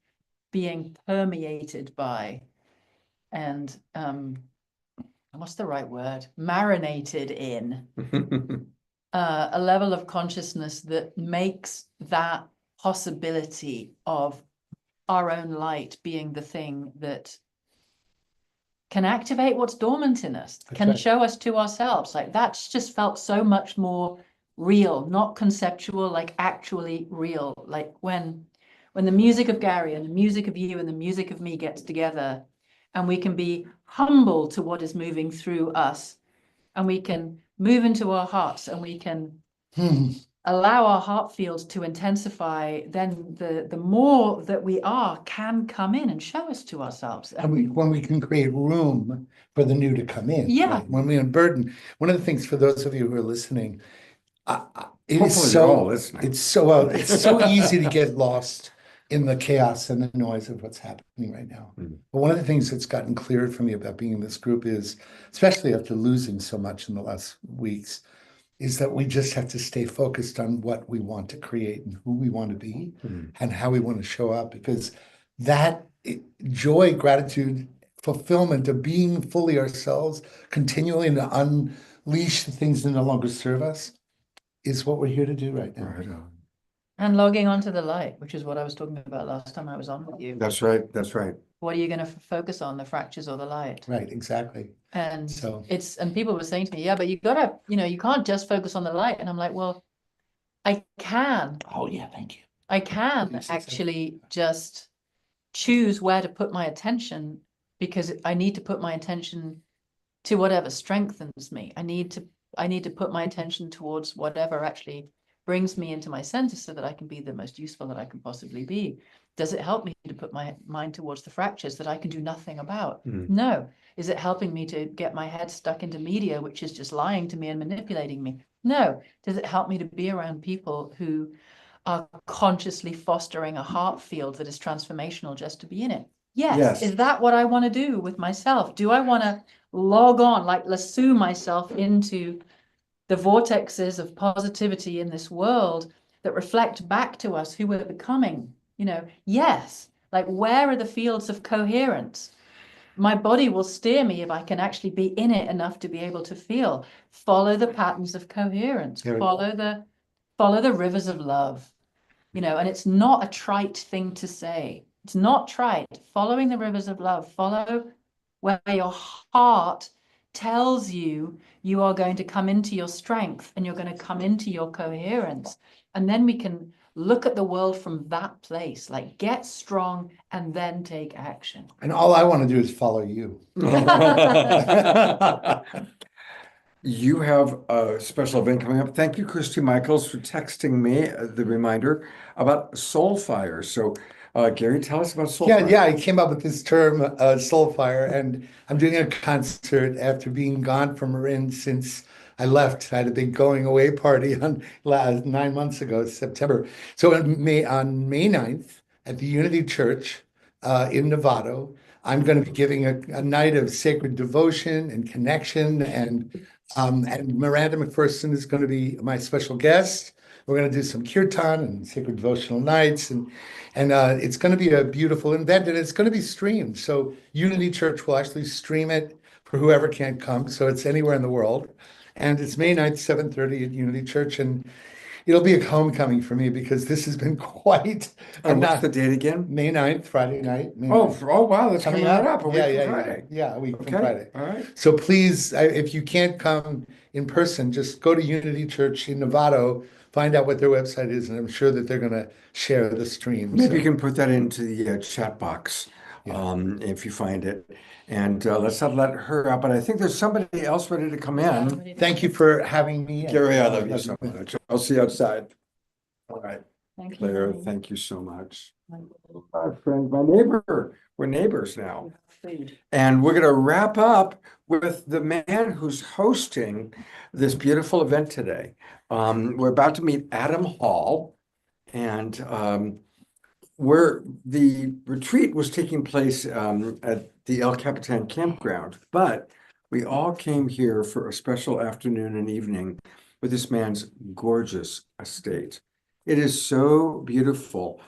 being permeated by, and what's the right word? Marinated in a level of consciousness that makes that possibility of our own light being the thing that can activate what's dormant in us, can show us to ourselves. Like that's just felt so much more real, not conceptual, like actually real. Like when the music of Gary and the music of you and the music of me gets together, and we can be humble to what is moving through us, and we can move into our hearts, and we can allow our heart fields to intensify, then the more that we are can come in and show us to ourselves. And when we can create room for the new to come in. Yeah. Right? When we unburden, one of the things for those of you who are listening, it Hopefully is you're all so, listening. it's so easy to get lost in the chaos and the noise of what's happening right now. But one of the things that's gotten clear for me about being in this group is, especially after losing so much in the last weeks, is that we just have to stay focused on what we want to create and who we want to be and how we want to show up, because that joy, gratitude, fulfillment of being fully ourselves, continuing to unleash the things that no longer serve us, is what we're here to do right now. Right on. And logging onto the light, which is what I was talking about last time I was on with you. That's right. That's right. What are you going to focus on, the fractures or the light? Right, exactly. And So and people were saying to me, yeah, but you gotta, you can't just focus on the light. And I'm like, well, I can. Oh yeah, thank you. I can actually just choose where to put my attention, because I need to put my attention to whatever strengthens me. I need to put my attention towards whatever actually brings me into my center, so that I can be the most useful that I can possibly be. Does it help me to put my mind towards the fractures that I can do nothing about? No. Is it helping me to get my head stuck into media, which is just lying to me and manipulating me? No. Does it help me to be around people who are consciously fostering a heart field that is transformational just to be in it? Yes. Is that what I want to do with myself? Do I want to log on, like lasso myself into the vortexes of positivity in this world that reflect back to us who we're becoming? Yes. Like, where are the fields of coherence? My body will steer me if I can actually be in it enough to be able to feel. Follow the patterns of coherence. Follow the rivers of love. And it's not a trite thing to say. It's not trite. Following the rivers of love. Follow where your heart tells you you are going to come into your strength, and you're going to come into your coherence. And then we can look at the world from that place, like get strong and then take action. And all I want to do is follow you. You have a special event coming up. Thank you, Christy Michaels, for texting me the reminder about Soul Fire. So, Gary, tell us about Soul Fire. Yeah, I came up with this term, Soul Fire, and I'm doing a concert after being gone from Marin since I left. I had a big going away party on 9 months ago, September. So on May 9th at the Unity Church in Novato, I'm going to be giving a night of sacred devotion and connection, and Miranda McPherson is going to be my special guest. We're going to do some kirtan and sacred devotional nights, and it's going to be a beautiful event, and it's going to be streamed. So Unity Church will actually stream it for whoever can't come. So it's anywhere in the world. And it's May 9th, 7:30 at Unity Church. And it'll be a homecoming for me because this has been quite a And what's night. the date again? May 9th, Friday night. May Oh, 9th. oh wow, that's coming right up, a week Yeah, from yeah, yeah. Friday. Yeah, a week from Okay, Friday. all right. So please, if you can't come in person, just go to Unity Church in Novato, find out what their website is, and I'm sure that they're going to share the stream. Maybe you So, can put that into the chat box yeah. if you find it. And let's not let her out, but I think there's somebody else ready to come in. Thank you for having me. Gary, I love you so much. I'll see you outside. All right, Thank you. Claire, thank you so much. My friend, my neighbor, we're neighbors now. And we're going to wrap up with the man who's hosting this beautiful event today. We're about to meet Adam Hall, and where the retreat was taking place at the El Capitan campground, but we all came here for a special afternoon and evening with this man's gorgeous estate. It is so beautiful.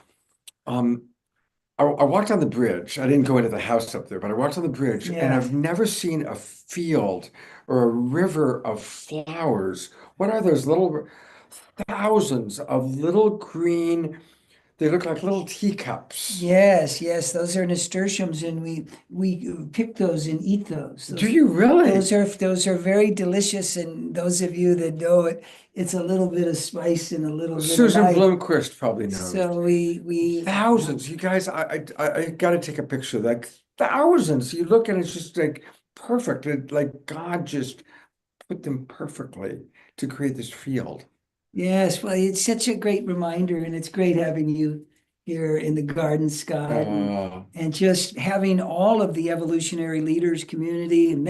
I walked on the bridge. I didn't go into the house up there, but I walked on the bridge, and Yeah. I've never seen a field or a river of flowers. What are those little thousands of little green, they look like little teacups. Yes, yes, those are nasturtiums, and we pick those and eat those. Do you really? Those are very delicious, and those of you that know it, it's a little bit of spice and a little bit of Susan life. Blomquist probably knows. So we Thousands, you guys, I gotta take a picture, like thousands. You look and it's just like perfect. Like God just put them perfectly to create this field. Yes, well, it's such a great reminder, and it's great having you here in the garden, Scott, and just having all of the evolutionary leaders community and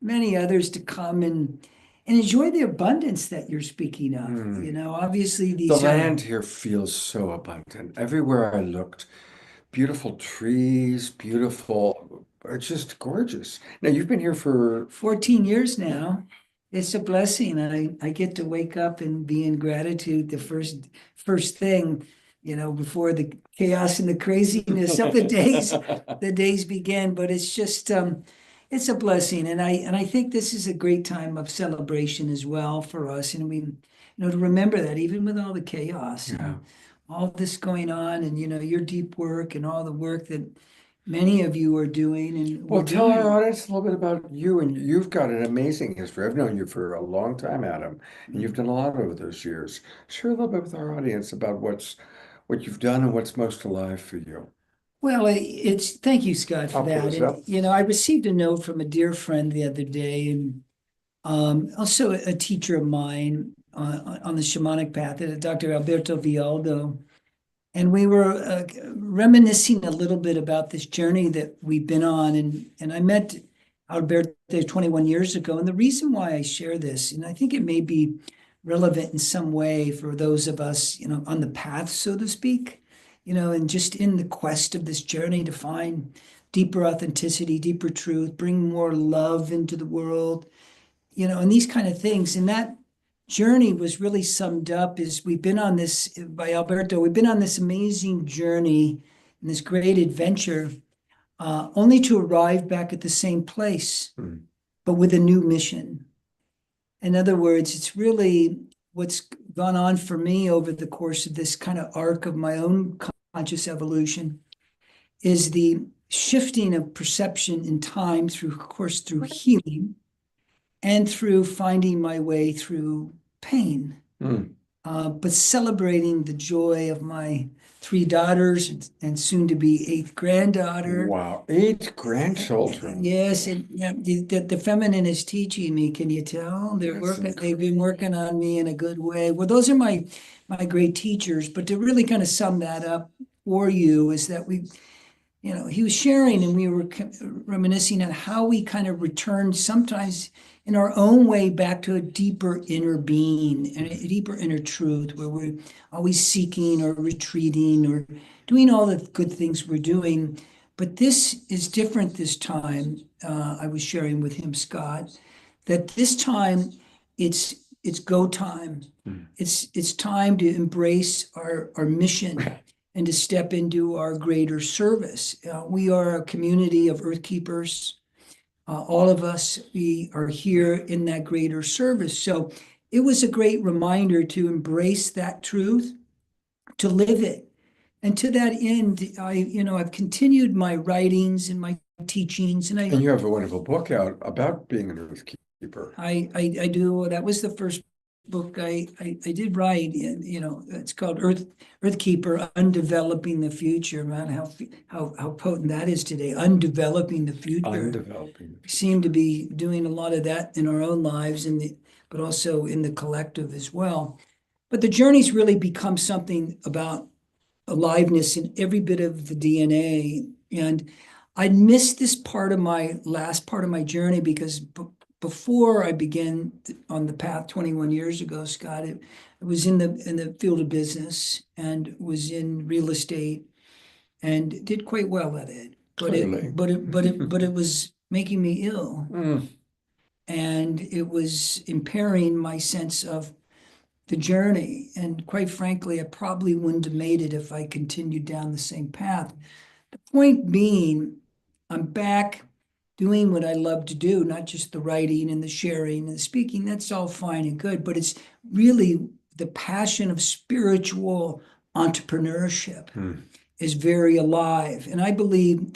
many others to come and enjoy the abundance that you're speaking of. You know, obviously The land here feels so abundant. Everywhere I looked, beautiful trees, beautiful, it's just gorgeous. Now you've been here for 14 years now. It's a blessing. I get to wake up and be in gratitude the first thing, you know, before the chaos and the craziness of the days begin. But it's just it's a blessing. And I think this is a great time of celebration as well for us. And we, you know, to remember that even with all the chaos and all this going on, and you know, your deep work and all the work that many of you are doing. And Well, we're tell doing. our audience a little bit about you, and you've got an amazing history. I've known you for a long time, Adam, and you've done a lot over those years. Share a little bit with our audience about what you've done and what's most alive for you. Well, it's thank you, Scott, for I'll pull that. this And, up. you know, I received a note from a dear friend the other day, and also a teacher of mine on the shamanic path, Dr. Alberto Vialdo. And we were reminiscing a little bit about this journey that we've been on. And I met Alberto 21 years ago. And the reason why I share this, and I think it may be relevant in some way for those of us, you know, on the path, so to speak, you know, and just in the quest of this journey to find deeper authenticity, deeper truth, bring more love into the world, you know, and these kind of things. And that journey was really summed up as we've been on this by Alberto. We've been on this amazing journey and this great adventure, only to arrive back at the same place, but with a new mission. In other words, it's really what's gone on for me over the course of this kind of arc of my own conscious evolution is the shifting of perception in time through, of course, through healing and through finding my way through pain, but celebrating the joy of my 3 daughters and soon to be 8th granddaughter. Wow, 8 grandchildren. Yes, and yeah, the feminine is teaching me. Can you tell? They've been working on me in a good way. Well, those are my great teachers. But to really kind of sum that up for you is that you know, he was sharing and we were reminiscing on how we kind of return sometimes in our own way back to a deeper inner being and a deeper inner truth where we're always seeking or retreating or doing all the good things we're doing. But this is different this time. I was sharing with him, Scott, that this time it's go time. It's time to embrace our mission and to step into our greater service. We are a community of earth keepers. All of us, we are here in that greater service. So it was a great reminder to embrace that truth, to live it. And to that end, I've continued my writings and my teachings, and And you have a wonderful book out about being an earth keeper. I do. That was the first book I did write. It's called Earth Keeper: Undeveloping the Future. Man, how potent that is today. Undeveloping the future. Undeveloping. We seem to be doing a lot of that in our own lives, but also in the collective as well. But the journey's really become something about aliveness in every bit of the DNA. And I missed this last part of my journey because before I began on the path 21 years ago, Scott, it was in the field of business and was in real estate and did quite well at it. But it was making me ill. And it was impairing my sense of the journey. And quite frankly, I probably wouldn't have made it if I continued down the same path. The point being, I'm back doing what I love to do, not just the writing and the sharing and the speaking. That's all fine and good, but it's really the passion of spiritual entrepreneurship is very alive. And I believe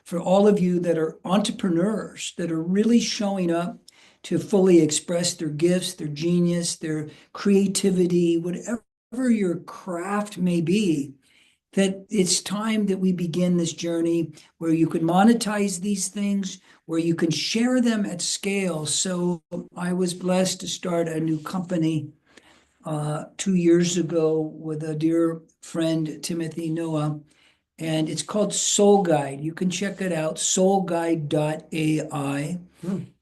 for all of you that are entrepreneurs, that are really showing up to fully express their gifts, their genius, their creativity, whatever your craft may be, that it's time that we begin this journey where you can monetize these things, where you can share them at scale. So I was blessed to start a new company 2 years ago with a dear friend, Timothy Noah, and it's called Soul Guide. You can check it out, soulguide.ai.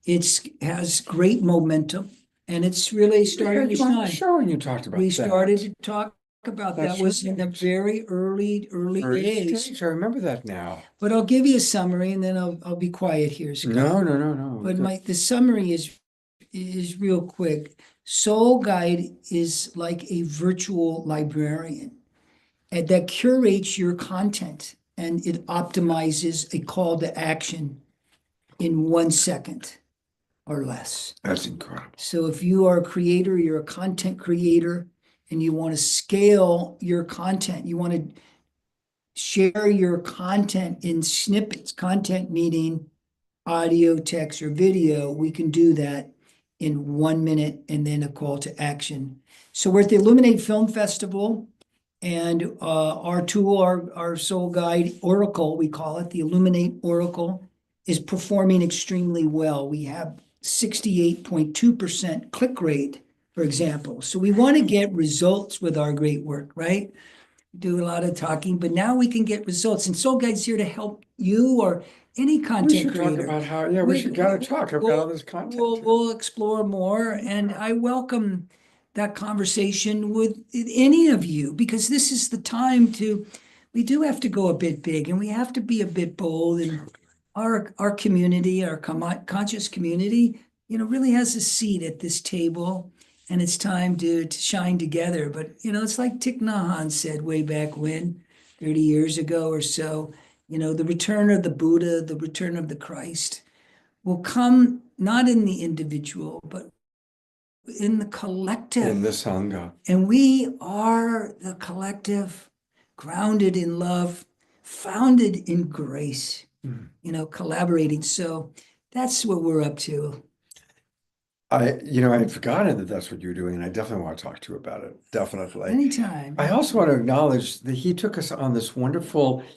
It has great momentum, and it's really starting to shine. Show and you talked about We that. started to talk about That's that was right. in the very early days. Stage, I remember that now. But I'll give you a summary, and then I'll be quiet here, Scott. No. But the summary is real quick. Soul Guide is like a virtual librarian and that curates your content, and it optimizes a call to action in 1 second or less. That's incredible. So if you are a creator, you're a content creator, and you want to scale your content, you want to share your content in snippets, content meaning audio, text, or video, we can do that in 1 minute and then a call to action. So we're at the Illuminate Film Festival, and our tool, our Soul Guide Oracle, we call it, the Illuminate Oracle, is performing extremely well. We have 68.2% click rate, for example. So we want to get results with our great work, right? Do a lot of talking, but now we can get results. And Soul Guide's here to help you or any content creator. We should talk about how, we should gotta talk. I've got all this content. We'll explore more, and I welcome that conversation with any of you, because this is the time we do have to go a bit big, and we have to be a bit bold, and our community, our conscious community, really has a seat at this table, and it's time to shine together. But, it's like Thich Nhat Hanh said way back when, 30 years ago or so, the return of the Buddha, the return of the Christ will come not in the individual, but in the collective. In the Sangha. And we are the collective, grounded in love, founded in grace, collaborating. So that's what we're up to. I'd forgotten that that's what you're doing, and I definitely want to talk to you about it. Definitely. Anytime. I also want to acknowledge that he took us on this he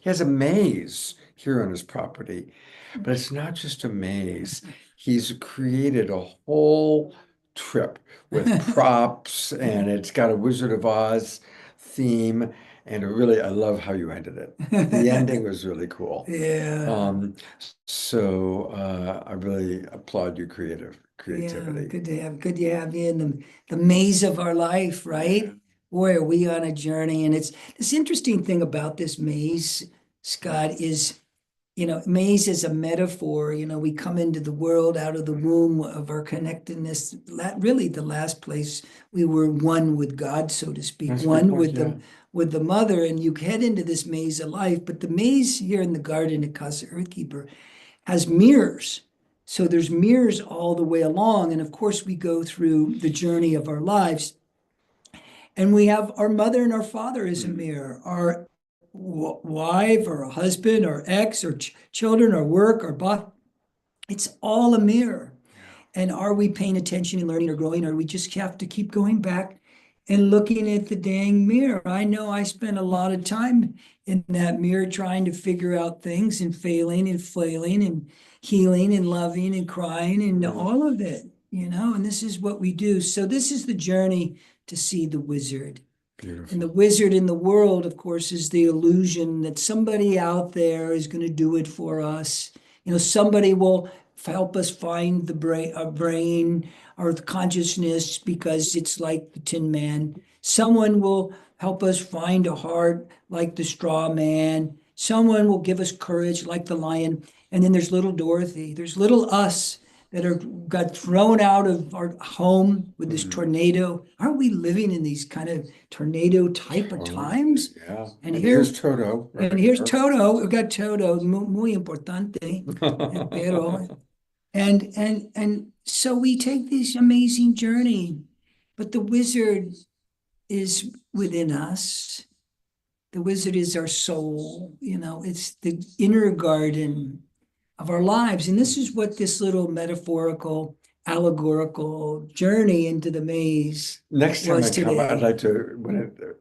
has a maze here on his property, but it's not just a maze. He's created a whole trip with props, and it's got a Wizard of Oz theme. And I love how you ended it. The ending was really cool. Yeah. So I really applaud your creativity. Yeah, good to have you in the maze of our life, right? Boy, are we on a journey. And it's this interesting thing about this maze, Scott, is, maze is a metaphor. We come into the world out of the womb of our connectedness, really the last place we were one with God, so to speak, That's one good point, with the mother, and you head into this maze of life. But the maze here in the garden at Casa Earthkeeper has mirrors. So there's mirrors all the way along. And of course, we go through the journey of our lives. And we have our mother and our father as a mirror, our wife or a husband or ex or children or work or boss. It's all a mirror. And are we paying attention and learning or growing, or we just have to keep going back and looking at the dang mirror? I know I spent a lot of time in that mirror trying to figure out things and failing and flailing and healing and loving and crying and all of it, and this is what we do. So this is the journey to see the wizard. Beautiful. And the wizard in the world, of course, is the illusion that somebody out there is going to do it for us. Somebody will help us find the brain or the consciousness, because it's like the Tin Man. Someone will help us find a heart like the straw man. Someone will give us courage like the lion. And then there's little Dorothy. There's little us that got thrown out of our home with this tornado. Aren't we living in these kind of tornado type of times? Yeah. And here's Toto. Right and here's here. Toto. We've got Toto, muy importante. Pero, and so we take this amazing journey, but the wizard is within us. The wizard is our soul. It's the inner garden of our lives. And this is what this little metaphorical, allegorical journey into the maze Next time was I come, today.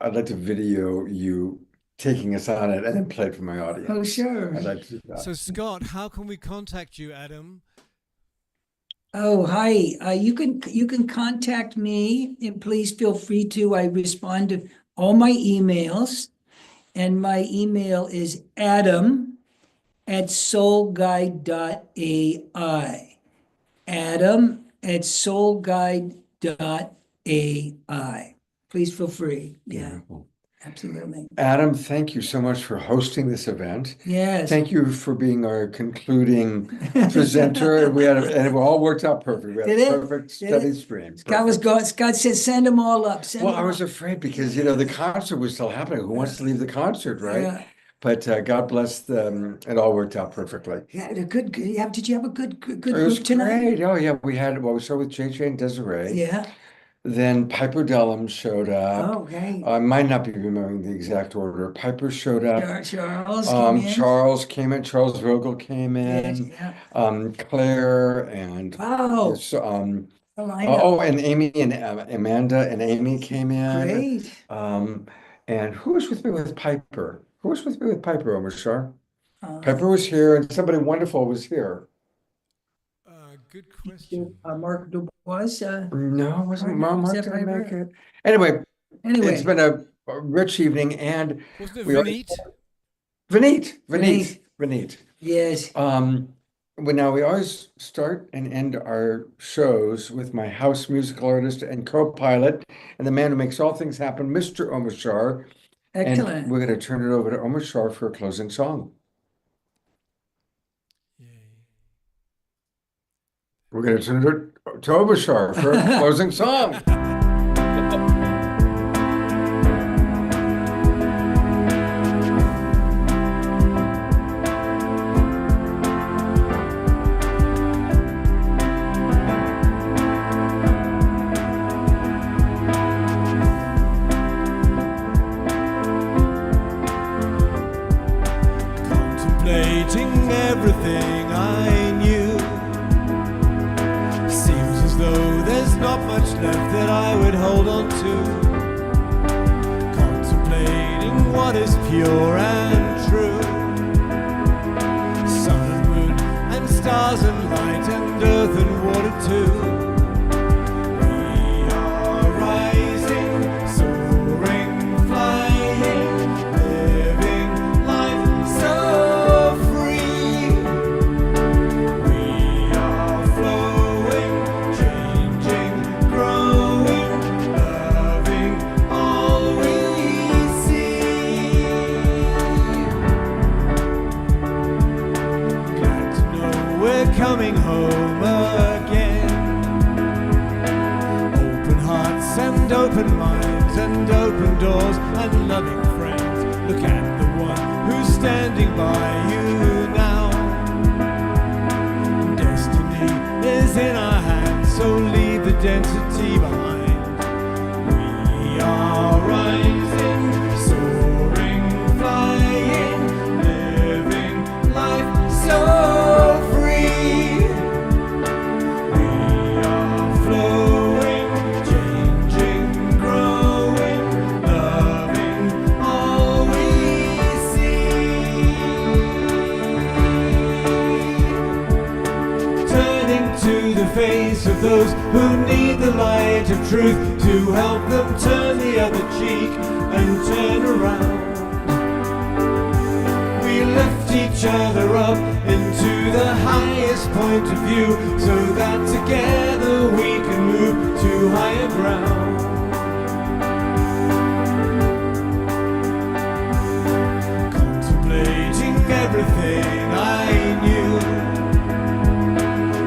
I'd like to video you taking us on it and then play it for my audience. Oh, sure. I'd like to do that. So Scott, how can we contact you, Adam? Oh, hi. You can contact me, and please feel free to. I respond to all my emails, and my email is adam@soulguide.ai. adam@soulguide.ai. Please feel free. Yeah, Beautiful. absolutely. Adam, thank you so much for hosting this event. Yes. Thank you for being our concluding presenter. And it all worked out perfect. We had Did a it? perfect Did steady it? stream. Scott said, send them all up. Send Well, them I was up. afraid because, the concert was still happening. Who wants to leave the concert, right? Yeah. But God bless them. It all worked out perfectly. Yeah, did you have a good It was group tonight? great. Oh, yeah. We started with JJ and Desiree. Yeah. Then Piper Dellum showed up. Oh, okay. I might not be remembering the exact order. Piper showed up. Charles came in. Charles came in. Charles Vogel came in. Yeah. Claire and Wow. The lineup. and Amy and Amanda and Amy came in. Great. And who was with me with Piper? Who was with me with Piper, Omar? Uh, Piper was here, and somebody wonderful was here. Good question. Mark Dubois. No, it wasn't Mark. Was Mark that didn't make Piper? it. Anyway, Anyway. it's been a rich evening, and Wasn't it we are- Vineet? Vineet. Yes. We always start and end our shows with my house musical artist and co-pilot, and the man who makes all things happen, Mr. Omar. Excellent. And we're going to turn it over to Omar for a closing song. We're going to turn it to Omar for a closing song. Contemplating everything I knew. Seems as though there's not much left that I would hold on to. Contemplating what is pure and true. Sun and moon and stars and light and earth and water too. We are rising, soaring, flying, living life so free. We are flowing, changing, growing, loving all we see. Glad to know we're coming home again. Open hearts and open minds and open doors and loving friends. Look at the one who's standing by you now. Destiny is in our hands, so leave the density behind. We are rising, soaring, flying, living life so free. We are flowing, changing, growing, loving all we see. Turning to the face of those who need the light of truth to help them turn the other cheek and turn around. We lift each other up into the highest point of view so that together we can move to higher ground. Contemplating everything I knew,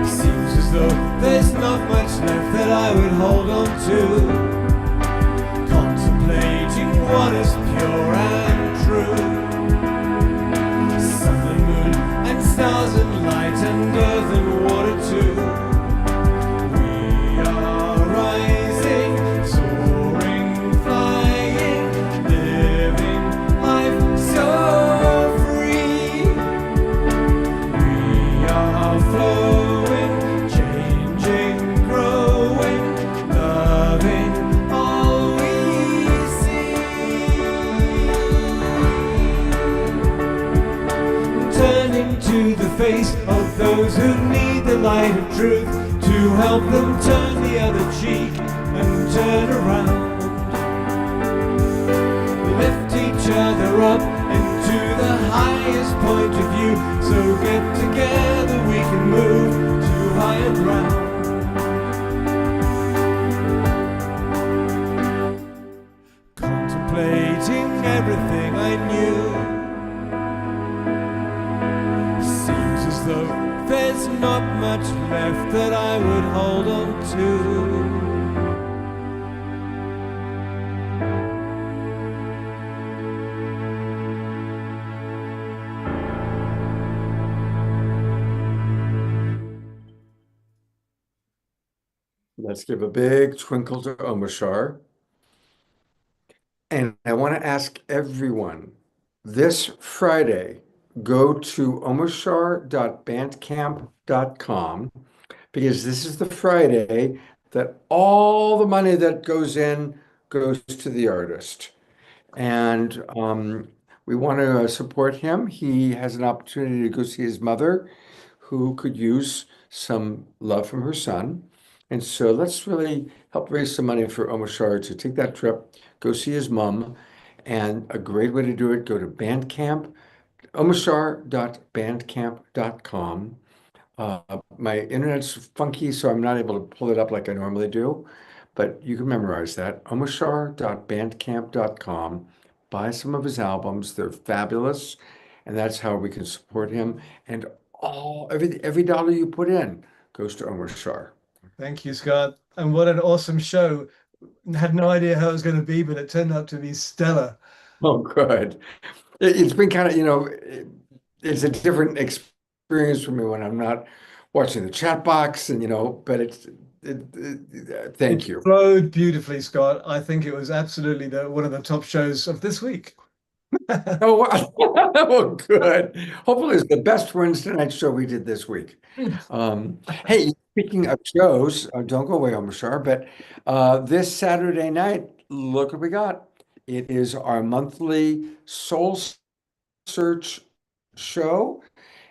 seems as though there's not much left that I would hold on to. Contemplating what is pure and true. Sun and moon and stars and light and earth and water too. We are rising, soaring, flying, living life so free. We are flowing, changing, growing, loving all we see. Turning to the face of those who need the light of truth to help them turn the other cheek and turn around. Lift each other up into the highest point of view, so get together we can move to higher ground. Contemplating everything I knew, seems as though there's not much left that I would hold on to. Let's give a big twinkle to Omashar. And I want to ask everyone, this Friday, go to omashar.bandcamp.com, because this is the Friday that all the money that goes in goes to the artist. And we want to support him. He has an opportunity to go see his mother, who could use some love from her son. And so let's really help raise some money for Omashar to take that trip, go see his mom. And a great way to do it, go to Bandcamp, omashar.bandcamp.com. My internet's funky, so I'm not able to pull it up like I normally do, but you can memorize that. omashar.bandcamp.com. Buy some of his albums. They're fabulous. And that's how we can support him. And every dollar you put in goes to Omashar. Thank you, Scott. And what an awesome show. Had no idea how it was going to be, but it turned out to be stellar. Oh, good. It's been kind of, it's a different experience for me when I'm not watching the chat box and, but thank you. It flowed beautifully, Scott. I think it was absolutely one of the top shows of this week. Oh, wow. Oh, good. Hopefully it's the best Wednesday night show we did this week. Hey, speaking of shows, don't go away, Omashar, but this Saturday night, look what we got. It is our monthly Soul Search show,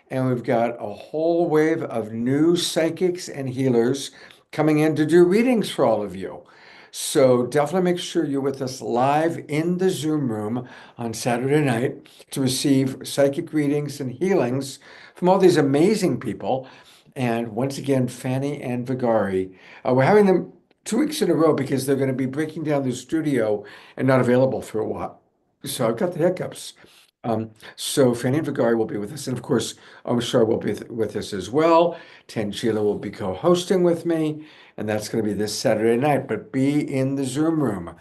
and we've got a whole wave of new psychics and healers coming in to do readings for all of you. So definitely make sure you're with us live in the Zoom room on Saturday night to receive psychic readings and healings from all these amazing people. And once again, Fanny and Vigari, we're having them 2 weeks in a row because they're going to be breaking down the studio and not available for a while. So I've got the hiccups. So Fanny and Vigari will be with us. And of course, Omashar will be with us as well. Tangela will be co-hosting with me. And that's going to be this Saturday night. But be in the Zoom room.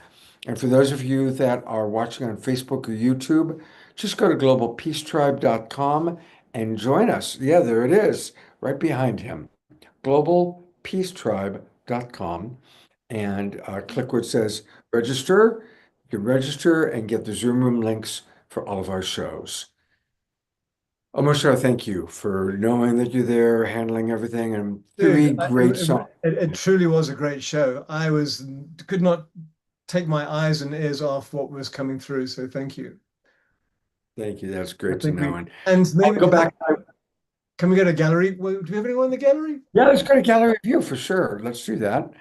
And for those of you that are watching on Facebook or YouTube, just go to globalpeacetribe.com and join us. Yeah, there it is, right behind him. Global globalpeacetribe.com and click where it says register. You can register and get the Zoom room links for all of our shows. Omoshar, thank you for knowing that you're there, handling everything, and three Dude, great songs. it truly was a great show. Could not take my eyes and ears off what was coming through. So thank you. Thank you. That's I great to think know. and I'll maybe go back. can we get a gallery? Do we have anyone in the gallery? Yeah, let's go to gallery view for sure. Let's do that.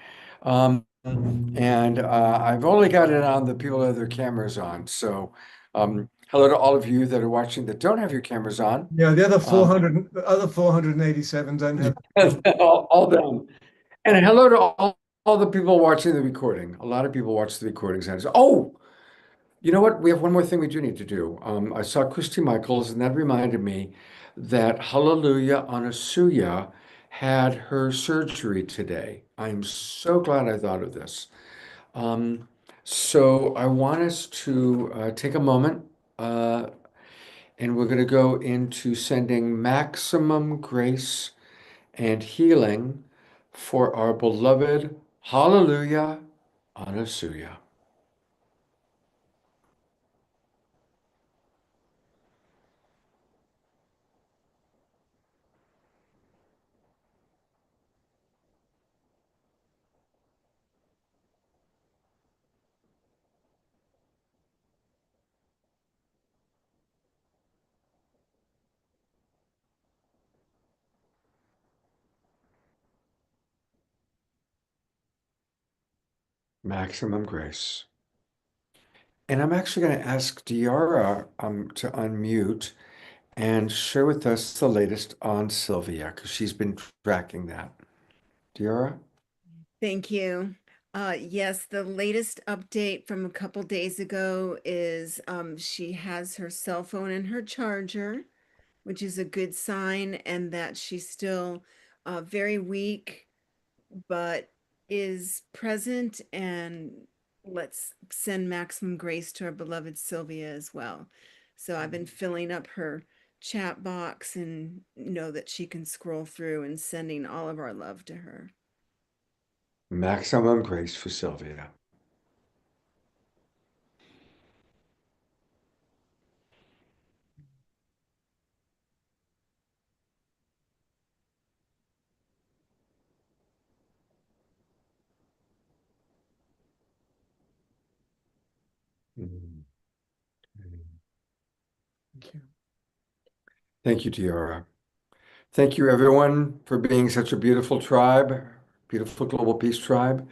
And I've only got it on the people that have their cameras on. So hello to all of you that are watching that don't have your cameras on. Yeah, the other 487 don't have. all them. And hello to all the people watching the recording. A lot of people watch the recordings. And oh, you know what? We have one more thing we do need to do. I saw Christy Michaels, and that reminded me that Hallelujah Anasuya had her surgery today. I'm so glad I thought of this. So I want us to take a moment, and we're going to go into sending maximum grace and healing for our beloved Hallelujah Anasuya. Maximum grace. And I'm actually going to ask Diara to unmute and share with us the latest on Sylvia, because she's been tracking that. Diara? Thank you. Yes, the latest update from a couple days ago is she has her cell phone and her charger, which is a good sign, and that she's still very weak, but is present. And let's send maximum grace to our beloved Sylvia as well. So I've been filling up her chat box and know that she can scroll through and sending all of our love to her. Maximum grace for Sylvia. Mm. Thank you. Thank you, Diara. Thank you, everyone, for being such a beautiful tribe, beautiful global peace tribe.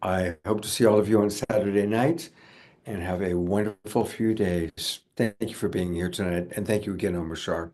I hope to see all of you on Saturday night and have a wonderful few days. Thank you for being here tonight. And thank you again, Omar Shar.